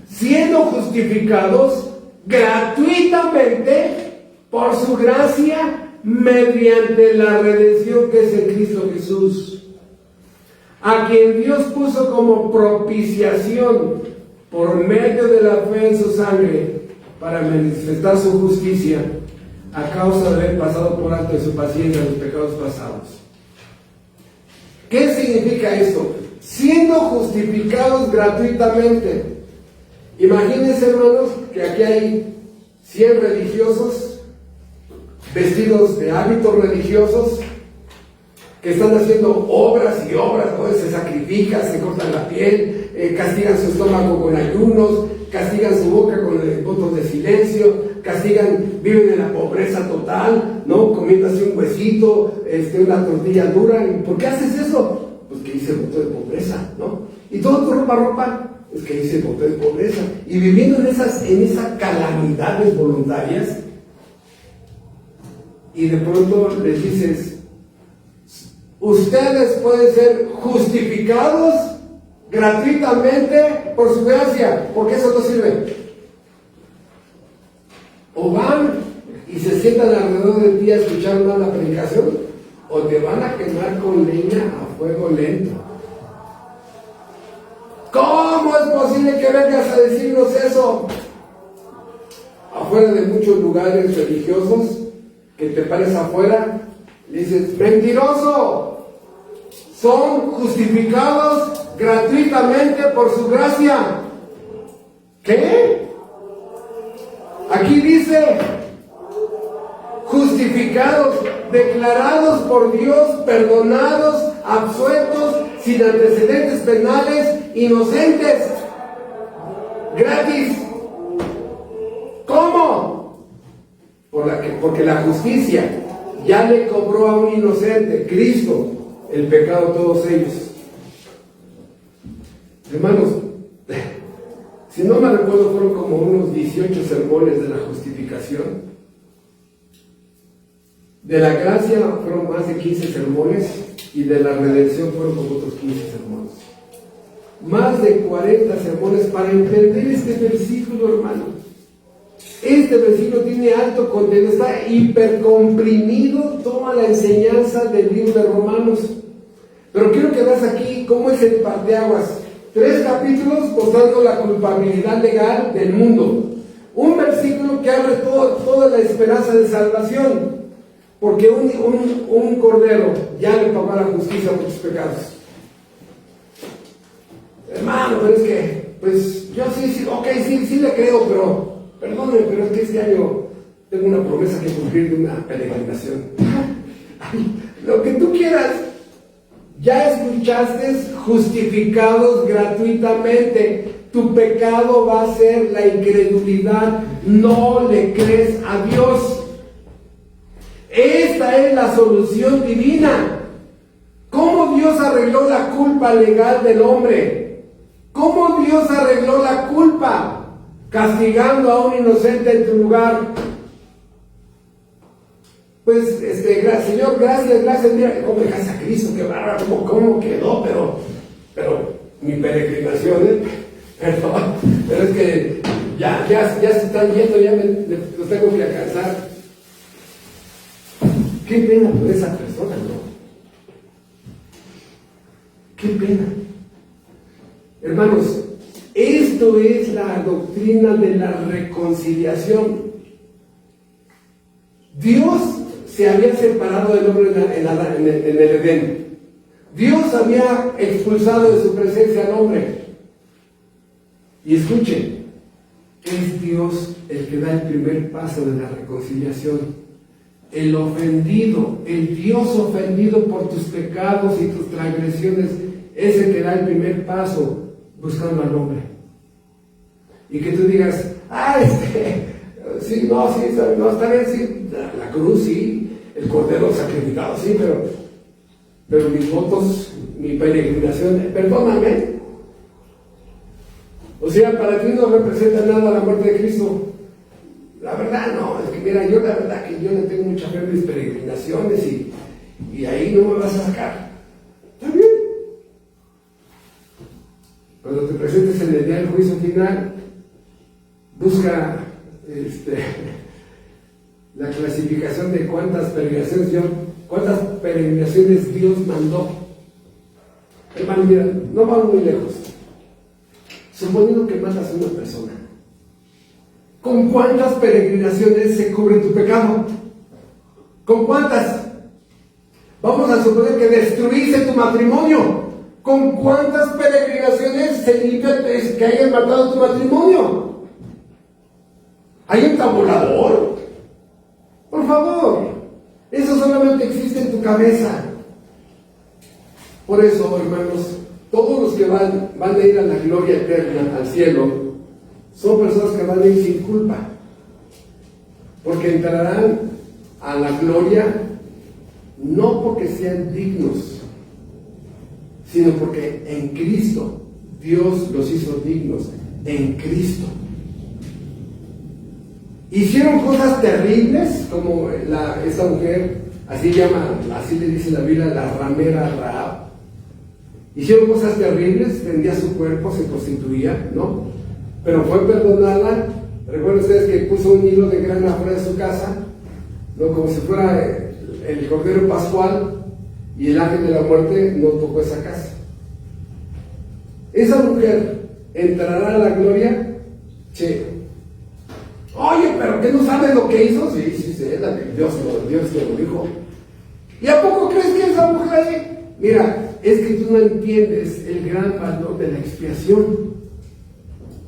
Siendo justificados gratuitamente por su gracia mediante la redención que es en Cristo Jesús, a quien Dios puso como propiciación por medio de la fe en su sangre para manifestar su justicia a causa de haber pasado por alto en su paciencia los pecados pasados. ¿Qué significa esto? Siendo justificados gratuitamente. Imagínense, hermanos, que aquí hay 100 religiosos vestidos de hábitos religiosos que están haciendo obras y obras, ¿no? Se sacrifican, se cortan la piel, castigan su estómago con ayunos, castigan su boca con votos de silencio, viven en la pobreza total, ¿no? Comiéndose un huesito, una tortilla dura. ¿Por qué haces eso? Pues que hice voto de pobreza, ¿no? Y todo tu ropa, es que hice voto de pobreza. Y viviendo en esas calamidades voluntarias, y de pronto les dices, ustedes pueden ser justificados gratuitamente por su gracia, porque eso no sirve. O van y se sientan alrededor de ti a escuchar una predicación, o te van a quemar con leña a fuego lento. ¿Cómo es posible que vengas a decirnos eso? Afuera de muchos lugares religiosos, que te pares afuera, dices, ¡mentiroso! son justificados gratuitamente por su gracia. ¿Qué? Aquí dice, justificados, declarados por Dios, perdonados, absueltos, sin antecedentes penales, inocentes, gratis. ¿Cómo? Porque la justicia ya le cobró a un inocente, Cristo, el pecado de todos ellos. Hermanos, si no me recuerdo, fueron como unos 18 sermones de la justificación. De la gracia fueron más de 15 sermones y de la redención fueron como otros 15 sermones. Más de 40 sermones para entender este versículo, hermano. Este versículo tiene alto contenido, está hipercomprimido toda la enseñanza del libro de Romanos. Pero quiero que veas aquí cómo es el parteaguas. 3 capítulos mostrando la culpabilidad legal del mundo. Un versículo que abre toda la esperanza de salvación. Porque un cordero ya le pagó la justicia por tus pecados. Hermano, pero es que, pues yo sí le creo, pero perdóneme, pero es que este año tengo una promesa que cumplir de una peregrinación. Lo que tú quieras. Ya escuchaste, justificados gratuitamente. Tu pecado va a ser la incredulidad. No le crees a Dios. Esta es la solución divina. ¿Cómo Dios arregló la culpa legal del hombre? ¿Cómo Dios arregló la culpa? Castigando a un inocente en tu lugar. Pues, Señor, gracias, mira, ¿cómo dejaste a Cristo? Qué bárbaro, ¿cómo quedó? Pero mi peregrinación, perdón, pero es que ya se están yendo, ya los tengo que alcanzar. Qué pena por esa persona, ¿no? Qué pena. Hermanos, esto es la doctrina de la reconciliación. Dios se había separado del hombre en el Edén. Dios había expulsado de su presencia al hombre. Y escuchen, es Dios el que da el primer paso de la reconciliación. El ofendido, el Dios ofendido por tus pecados y tus transgresiones, es el que da el primer paso buscando al hombre. Y que tú digas, sí, está bien, sí, la cruz, sí, el cordero sacrificado, sí, pero mis votos, mi peregrinación, perdóname. O sea, para ti no representa nada la muerte de Cristo. La verdad no, es que mira, yo la verdad que yo le tengo mucha fe en mis peregrinaciones y ahí no me vas a sacar. ¿Está bien? Cuando te presentes en el día del juicio final, busca la clasificación de cuántas peregrinaciones Dios mandó. Hermano, mira, no vamos muy lejos. Suponiendo que matas a una persona, ¿con cuántas peregrinaciones se cubre tu pecado? ¿Con cuántas? Vamos a suponer que destruiste tu matrimonio. ¿Con cuántas peregrinaciones se limpia que hayan matado tu matrimonio? ¿Hay un tabulador? Por favor, eso solamente existe en tu cabeza. Por eso, hermanos, todos los que van a ir a la gloria eterna, al cielo, son personas que van a ir sin culpa, porque entrarán a la gloria no porque sean dignos, sino porque en Cristo Dios los hizo dignos. En Cristo hicieron cosas terribles, como esta mujer, así le dice la Biblia, la ramera Rahab. Hicieron cosas terribles, vendía su cuerpo, se prostituía, ¿no? Pero fue perdonada. Recuerden ustedes que puso un hilo de grana afuera de su casa, ¿no? Como si fuera el Cordero Pascual, y el ángel de la muerte no tocó esa casa. Esa mujer entrará a la gloria. Che, oye, pero ¿qué no sabes lo que hizo? Sí, Dios lo dijo. ¿Y a poco crees que esa mujer Mira, es que tú no entiendes el gran valor de la expiación.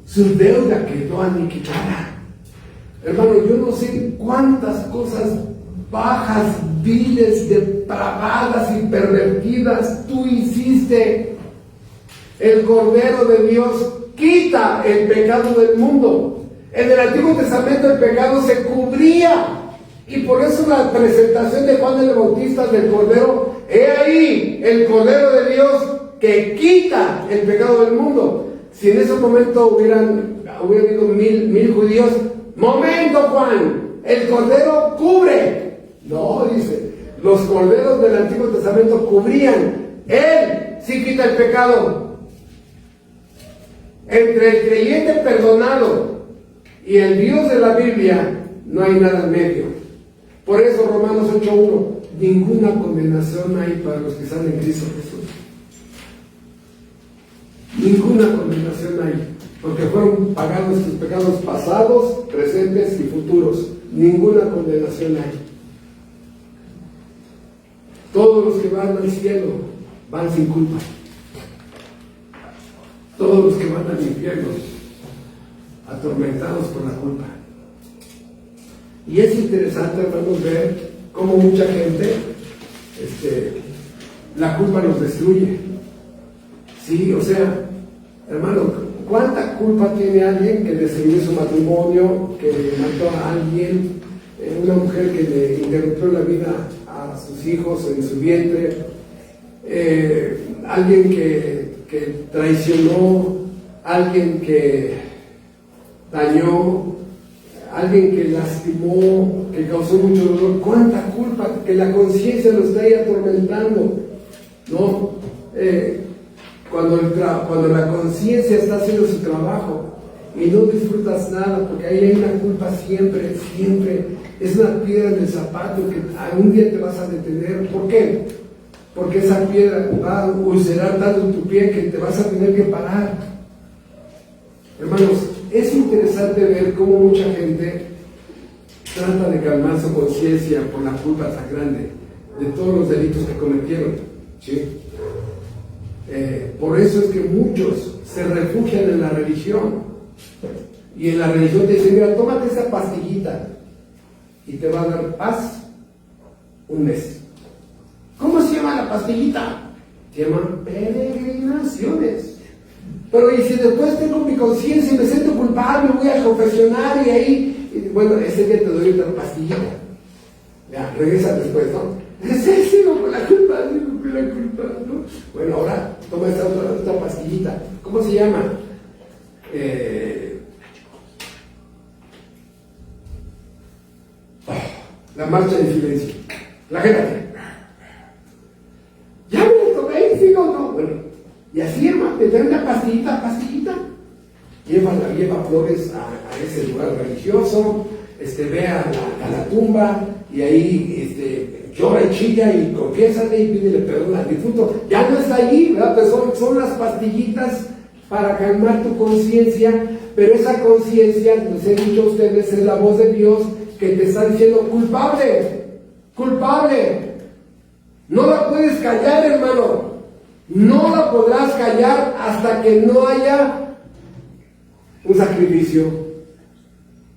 Su deuda quedó aniquilada. Hermano, yo no sé cuántas cosas bajas, viles, depravadas y pervertidas tú hiciste. El Cordero de Dios quita el pecado del mundo. En el Antiguo Testamento el pecado se cubría. Y por eso la presentación de Juan el Bautista del Cordero, he ahí el Cordero de Dios que quita el pecado del mundo. Si en ese momento hubieran habido mil judíos, momento Juan, el Cordero cubre. No, dice, los corderos del Antiguo Testamento cubrían. Él sí quita el pecado. Entre el creyente perdonado y el Dios de la Biblia no hay nada en medio. Por eso Romanos 8:1, ninguna condenación hay para los que están en Cristo Jesús. Ninguna condenación hay, porque fueron pagados tus pecados pasados, presentes y futuros. Ninguna condenación hay. Todos los que van al cielo van sin culpa. Todos los que van al infierno atormentados por la culpa. Y es interesante, hermanos, ver cómo mucha gente, la culpa los destruye. Sí, o sea, hermano, ¿cuánta culpa tiene alguien que destruyó su matrimonio, que mató a alguien, una mujer que le interrumpió la vida a sus hijos en su vientre, alguien que traicionó, alguien que dañó, alguien que lastimó, que causó mucho dolor? ¿Cuánta culpa? Que la conciencia lo está ahí atormentando, ¿no? Cuando la conciencia está haciendo su trabajo y no disfrutas nada, porque ahí hay una culpa siempre, es una piedra en el zapato que algún día te vas a detener. ¿Por qué? Porque esa piedra va a ulcerar tanto tu pie que te vas a tener que parar. Hermanos, es interesante ver cómo mucha gente trata de calmar su conciencia por la culpa tan grande de todos los delitos que cometieron, ¿sí? Por eso es que muchos se refugian en la religión, y en la religión te dicen: mira, tómate esa pastillita y te va a dar paz un mes. ¿Cómo se llama la pastillita? Se llaman peregrinaciones. Pero y si después tengo mi conciencia y me siento culpable, voy a confesionar y ahí, bueno, ese día te doy otra pastillita. Ya, regresa después, ¿no? Sigo con la culpa, ¿no? Bueno, ahora toma esta otra pastillita. ¿Cómo se llama? La marcha de silencio. La gente. Ya me la tomé y sigo, ¿no? Bueno, y así, hermano, te traen una pastillita. Lleva flores a ese lugar religioso, ve a la tumba, y ahí llora y chilla y confiésate y pídele perdón al difunto. Ya no está allí, ¿verdad? Pues son las pastillitas para calmar tu conciencia, pero esa conciencia, les he dicho a ustedes, es la voz de Dios que te está diciendo: culpable. No la puedes callar, hermano. No la podrás callar hasta que no haya un sacrificio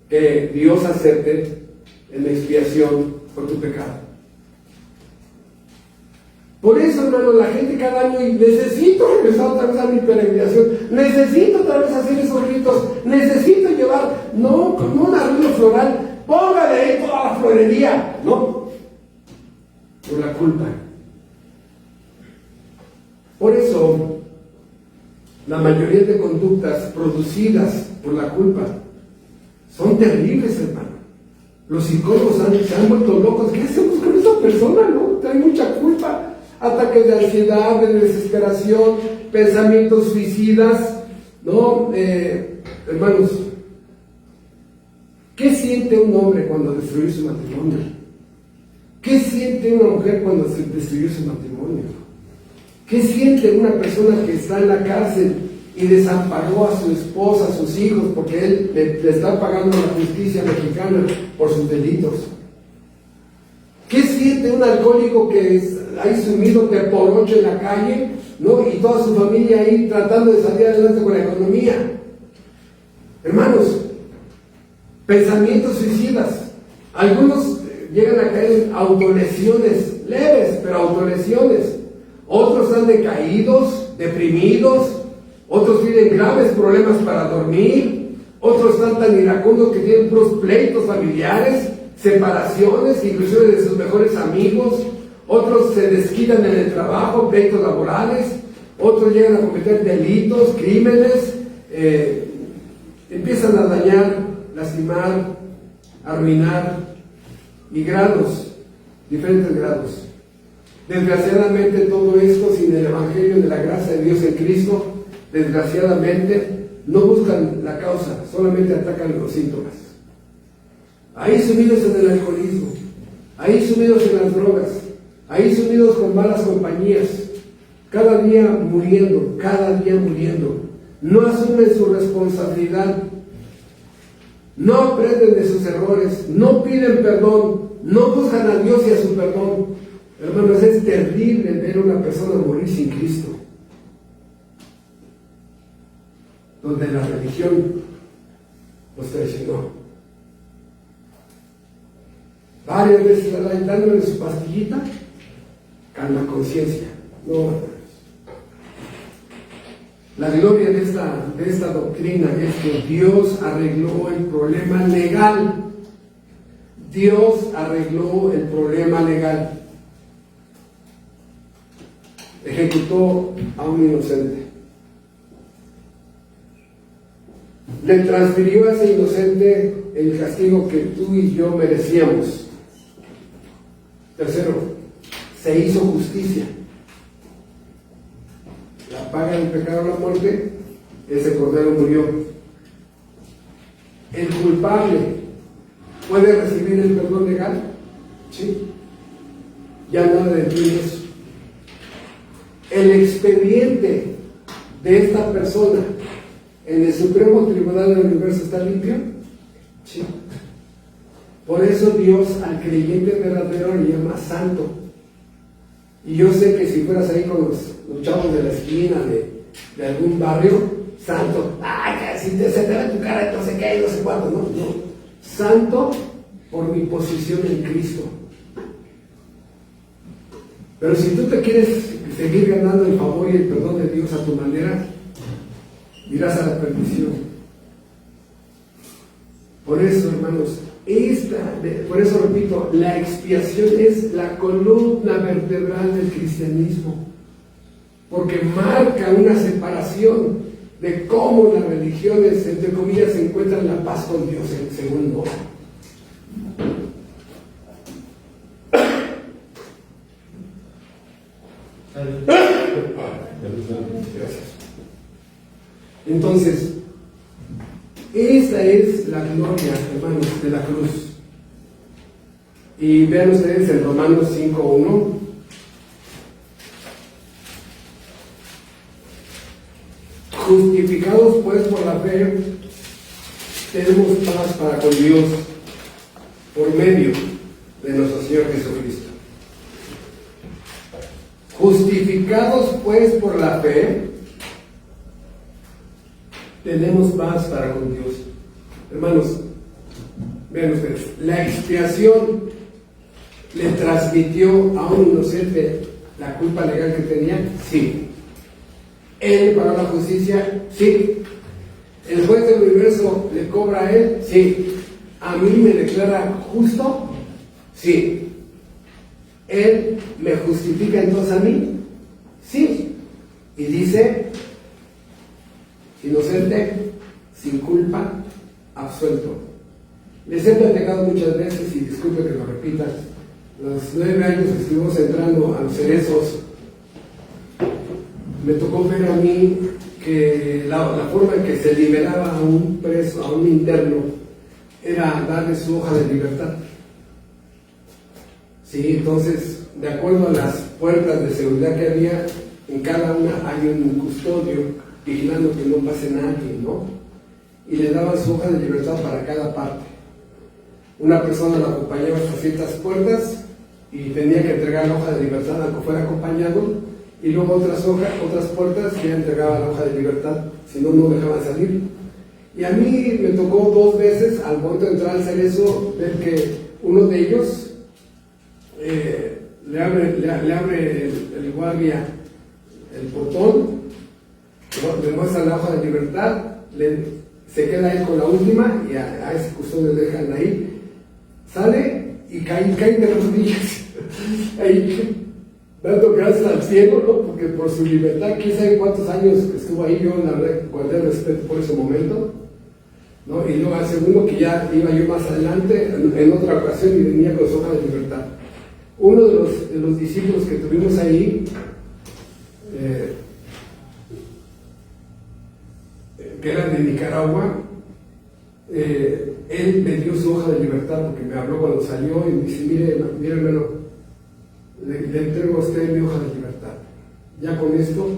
que Dios acepte en expiación por tu pecado. Por eso, hermano, la gente cada año, y necesito regresar otra vez a mi peregrinación, necesito otra vez hacer esos ritos, necesito llevar, no como un arreglo floral, póngale ahí toda la florería, no, por la culpa. Por eso, la mayoría de conductas producidas por la culpa son terribles, hermano. Los psicólogos se han vuelto locos. ¿Qué hacemos con esa persona, no? Trae mucha culpa. Ataques de ansiedad, de desesperación, pensamientos suicidas, ¿no? Hermanos, ¿qué siente un hombre cuando destruye su matrimonio? ¿Qué siente una mujer cuando se destruyó su matrimonio? ¿Qué siente una persona que está en la cárcel y desamparó a su esposa, a sus hijos, porque él le está pagando a la justicia mexicana por sus delitos? ¿Qué siente un alcohólico que ahí sumido de por 8 en la calle, ¿no? Y toda su familia ahí tratando de salir adelante con la economía. Hermanos, pensamientos suicidas. Algunos llegan a caer en autolesiones leves, pero autolesiones. Otros están decaídos, deprimidos. Otros tienen graves problemas para dormir. Otros están tan iracundos que tienen puros pleitos familiares, separaciones, inclusive de sus mejores amigos. Otros se desquitan en el trabajo, pleitos laborales. Otros llegan a cometer delitos, crímenes. Empiezan a dañar, lastimar, arruinar, y grados, diferentes grados. Desgraciadamente todo esto, sin el Evangelio de la gracia de Dios en Cristo, desgraciadamente no buscan la causa, solamente atacan los síntomas. Ahí sumidos en el alcoholismo, ahí sumidos en las drogas, ahí sumidos con malas compañías, cada día muriendo, no asumen su responsabilidad, no aprenden de sus errores, no piden perdón, no buscan a Dios y a su perdón. Hermanos, es terrible ver a una persona morir sin Cristo, donde la religión los traicionó. Varias veces dándole su pastillita, calma conciencia. No. La gloria de esta doctrina es que Dios arregló el problema legal. Dios arregló el problema legal. Ejecutó a un inocente. Le transfirió a ese inocente el castigo que tú y yo merecíamos. Tercero, se hizo justicia. La paga del pecado, la muerte, ese cordero murió. El culpable puede recibir el perdón legal, ¿sí? Ya nada detiene eso. El expediente de esta persona en el Supremo Tribunal del Universo está limpio, ¿sí? Por eso Dios al creyente verdadero le llama santo. Y yo sé que si fueras ahí con los chavos de la esquina de algún barrio, santo, ay, si se te ve tu cara, entonces qué hay, no sé cuánto, no. Santo por mi posición en Cristo. Pero si tú te quieres seguir ganando el favor y el perdón de Dios a tu manera, irás a la perdición. Por eso, hermanos, por eso repito, la expiación es la columna vertebral del cristianismo, porque marca una separación de cómo las religiones, entre comillas, encuentran la paz con Dios según Noé. Gracias. Entonces, esta es la gloria, hermanos, de la cruz. Y vean ustedes en Romanos 5:1. Justificados pues por la fe, tenemos paz para con Dios por medio de nuestro Señor Jesucristo. Justificados pues por la fe, tenemos paz para con Dios. Hermanos, vean ustedes, la expiación le transmitió a un inocente la culpa legal que tenía, sí. Él pagó la justicia, sí. El juez del universo le cobra a él, sí. A mí me declara justo, sí. Él me justifica entonces a mí, sí. Y dice, inocente, sin culpa, absuelto. Les he platicado muchas veces, y disculpe que lo repita, los 9 años que estuvimos entrando a los cerezos, me tocó ver a mí que la forma en que se liberaba a un preso, a un interno, era darle su hoja de libertad. Sí, entonces, de acuerdo a las puertas de seguridad que había, en cada una hay un custodio vigilando que no pase nadie, ¿no? Y le daban su hoja de libertad para cada parte. Una persona la acompañaba hasta ciertas puertas y tenía que entregar la hoja de libertad al que fuera acompañado, y luego otras puertas que ya entregaba la hoja de libertad, si no, no dejaban salir. Y a mí me tocó 2 veces, al momento de entrar al cerezo, ver que uno de ellos le abre el guardia el portón, le muestra la hoja de libertad, se queda él con la última y a ese custodio le dejan ahí, sale y cae de rodillas, ahí dando gracias al cielo, ¿no? Porque por su libertad, quién sabe cuántos años estuvo ahí, yo la verdad guardé respeto por ese momento, ¿no? Y luego al segundo, que ya iba yo más adelante, en otra ocasión, y venía con su hoja de libertad. Uno de los discípulos que tuvimos ahí, que era de Nicaragua, él me dio su hoja de libertad porque me habló cuando salió y me dice, mire hermano, le entrego a usted mi hoja de libertad, ya con esto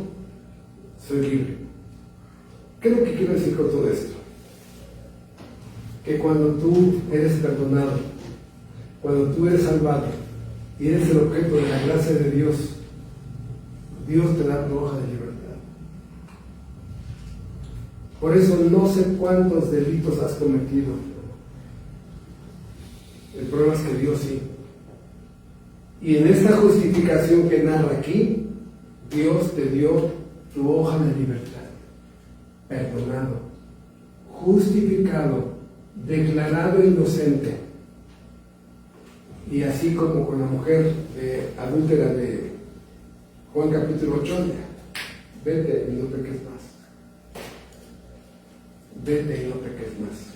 soy libre. ¿Qué es lo que quiero decir con todo esto? Que cuando tú eres perdonado, cuando tú eres salvado y eres el objeto de la gracia de Dios, Dios te da tu hoja de libertad. Por eso no sé cuántos delitos has cometido. El problema es que Dios sí. Y en esta justificación que narra aquí, Dios te dio tu hoja de libertad. Perdonado, justificado, declarado inocente. Y así como con la mujer adúltera de Juan capítulo 8, vete y no peques más. Vete y no peques más.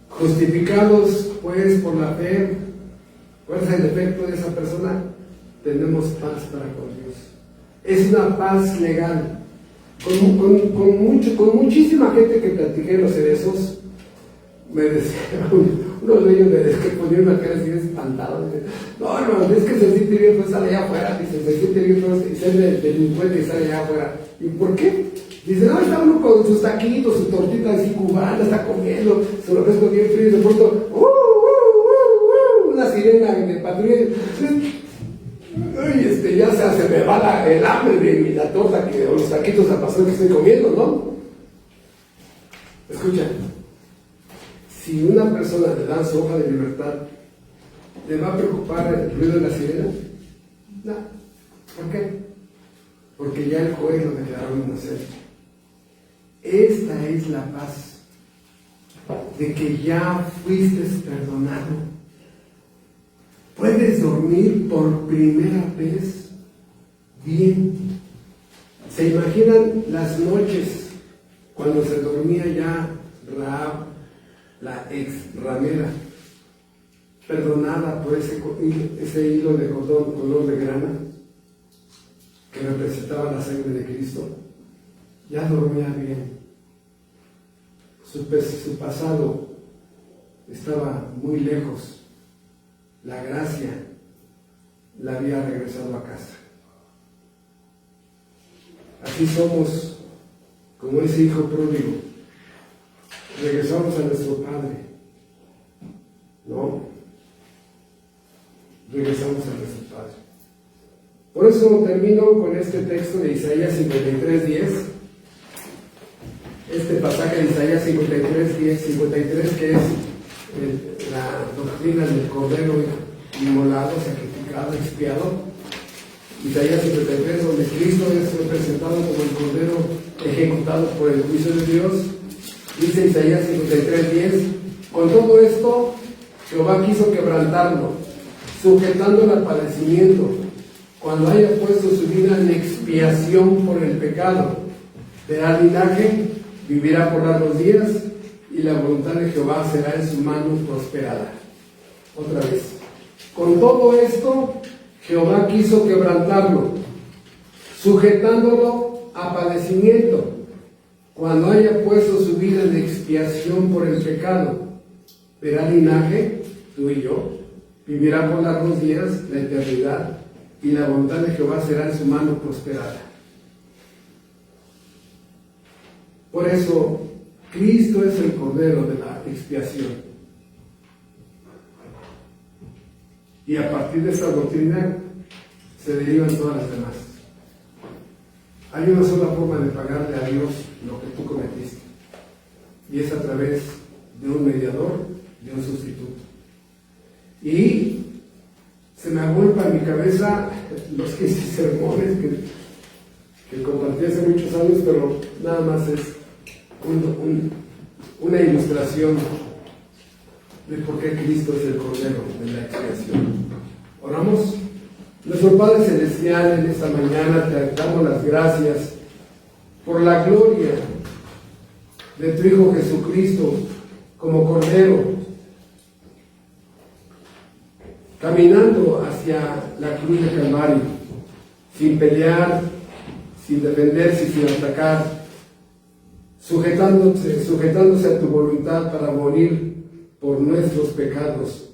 Justificados pues por la fe, ¿cuál es el efecto de esa persona? Tenemos paz para con Dios. Es una paz legal. Con muchísima gente que platiqué en los cerezos, me decía, uno de ellos me decía que ponía una cara así espantado. Dice, no, hermano, es que se siente bien, pues sale allá afuera. Dice, se siente bien, pues, y sale delincuente y sale allá afuera. ¿Y por qué? Dice, no, está uno con sus taquitos, su tortita así cubana, está comiendo, se lo refresco bien frío y de pronto, una sirena de patrulla. Uy, ya se me va el hambre de la torta o los taquitos al pastor que estoy comiendo, ¿no? Escucha, si una persona le da su hoja de libertad, ¿le va a preocupar el ruido de la sirena? No. ¿Por qué? Porque ya el juez lo declaró inocente. Esta es la paz de que ya fuiste perdonado. Puedes dormir por primera vez bien. ¿Se imaginan las noches cuando se dormía ya Rahab, la ex ramera, perdonada por ese hilo de cordón color de grana que representaba la sangre de Cristo? Ya dormía bien. Su pasado estaba muy lejos. La gracia la había regresado a casa. Así somos como ese hijo pródigo. Regresamos a nuestro Padre. ¿No? Regresamos a nuestro Padre. Por eso termino con este texto de Isaías 53:10. Este pasaje de Isaías 53, que es la doctrina del Cordero inmolado, sacrificado, expiado. Isaías 53, donde Cristo es representado como el Cordero ejecutado por el juicio de Dios. Dice Isaías 53:10, con todo esto Jehová quiso quebrantarlo, sujetándolo al padecimiento, cuando haya puesto su vida en expiación por el pecado. Verá linaje, vivirá por largos días, y la voluntad de Jehová será en su mano prosperada. Otra vez. Con todo esto, Jehová quiso quebrantarlo, sujetándolo a padecimiento, cuando haya puesto su vida en expiación por el pecado. Verá linaje, tú y yo, vivirá por largos días, la eternidad, y la voluntad de Jehová será en su mano prosperada. Por eso, Cristo es el Cordero de la expiación. Y a partir de esa doctrina se derivan todas las demás. Hay una sola forma de pagarle a Dios lo que tú cometiste, y es a través de un mediador, de un sustituto. Y se me agolpa en mi cabeza los 15 sermones que compartí hace muchos años, pero nada más es una ilustración de por qué Cristo es el Cordero de la expiación. Oramos. Nuestro Padre Celestial, en esta mañana te damos las gracias por la gloria de tu Hijo Jesucristo como Cordero, caminando hacia la cruz de Calvario, sin pelear, sin defenderse, sin atacar, sujetándose a tu voluntad para morir por nuestros pecados.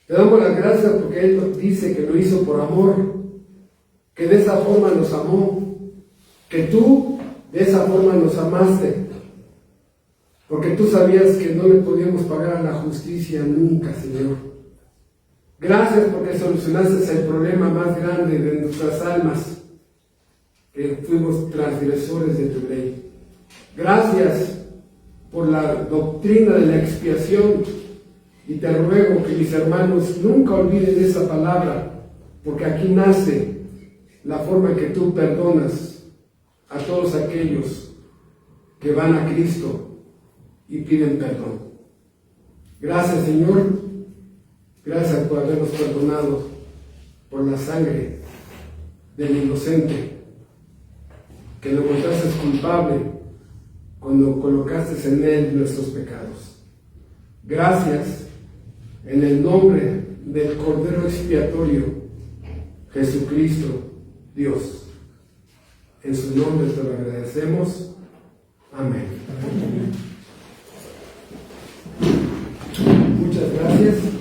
Te damos las gracias porque Él dice que lo hizo por amor, que de esa forma nos amó, que tú de esa forma nos amaste, porque tú sabías que no le podíamos pagar a la justicia nunca, Señor. Gracias porque solucionaste el problema más grande de nuestras almas, que fuimos transgresores de tu ley. Gracias por la doctrina de la expiación, y te ruego que mis hermanos nunca olviden esa palabra, porque aquí nace la forma en que tú perdonas a todos aquellos que van a Cristo y piden perdón. Gracias, Señor. Gracias por habernos perdonado por la sangre del inocente, que lo encontraste culpable cuando colocaste en Él nuestros pecados. Gracias en el nombre del Cordero expiatorio, Jesucristo, Dios. En su nombre te lo agradecemos. Amén. Muchas gracias.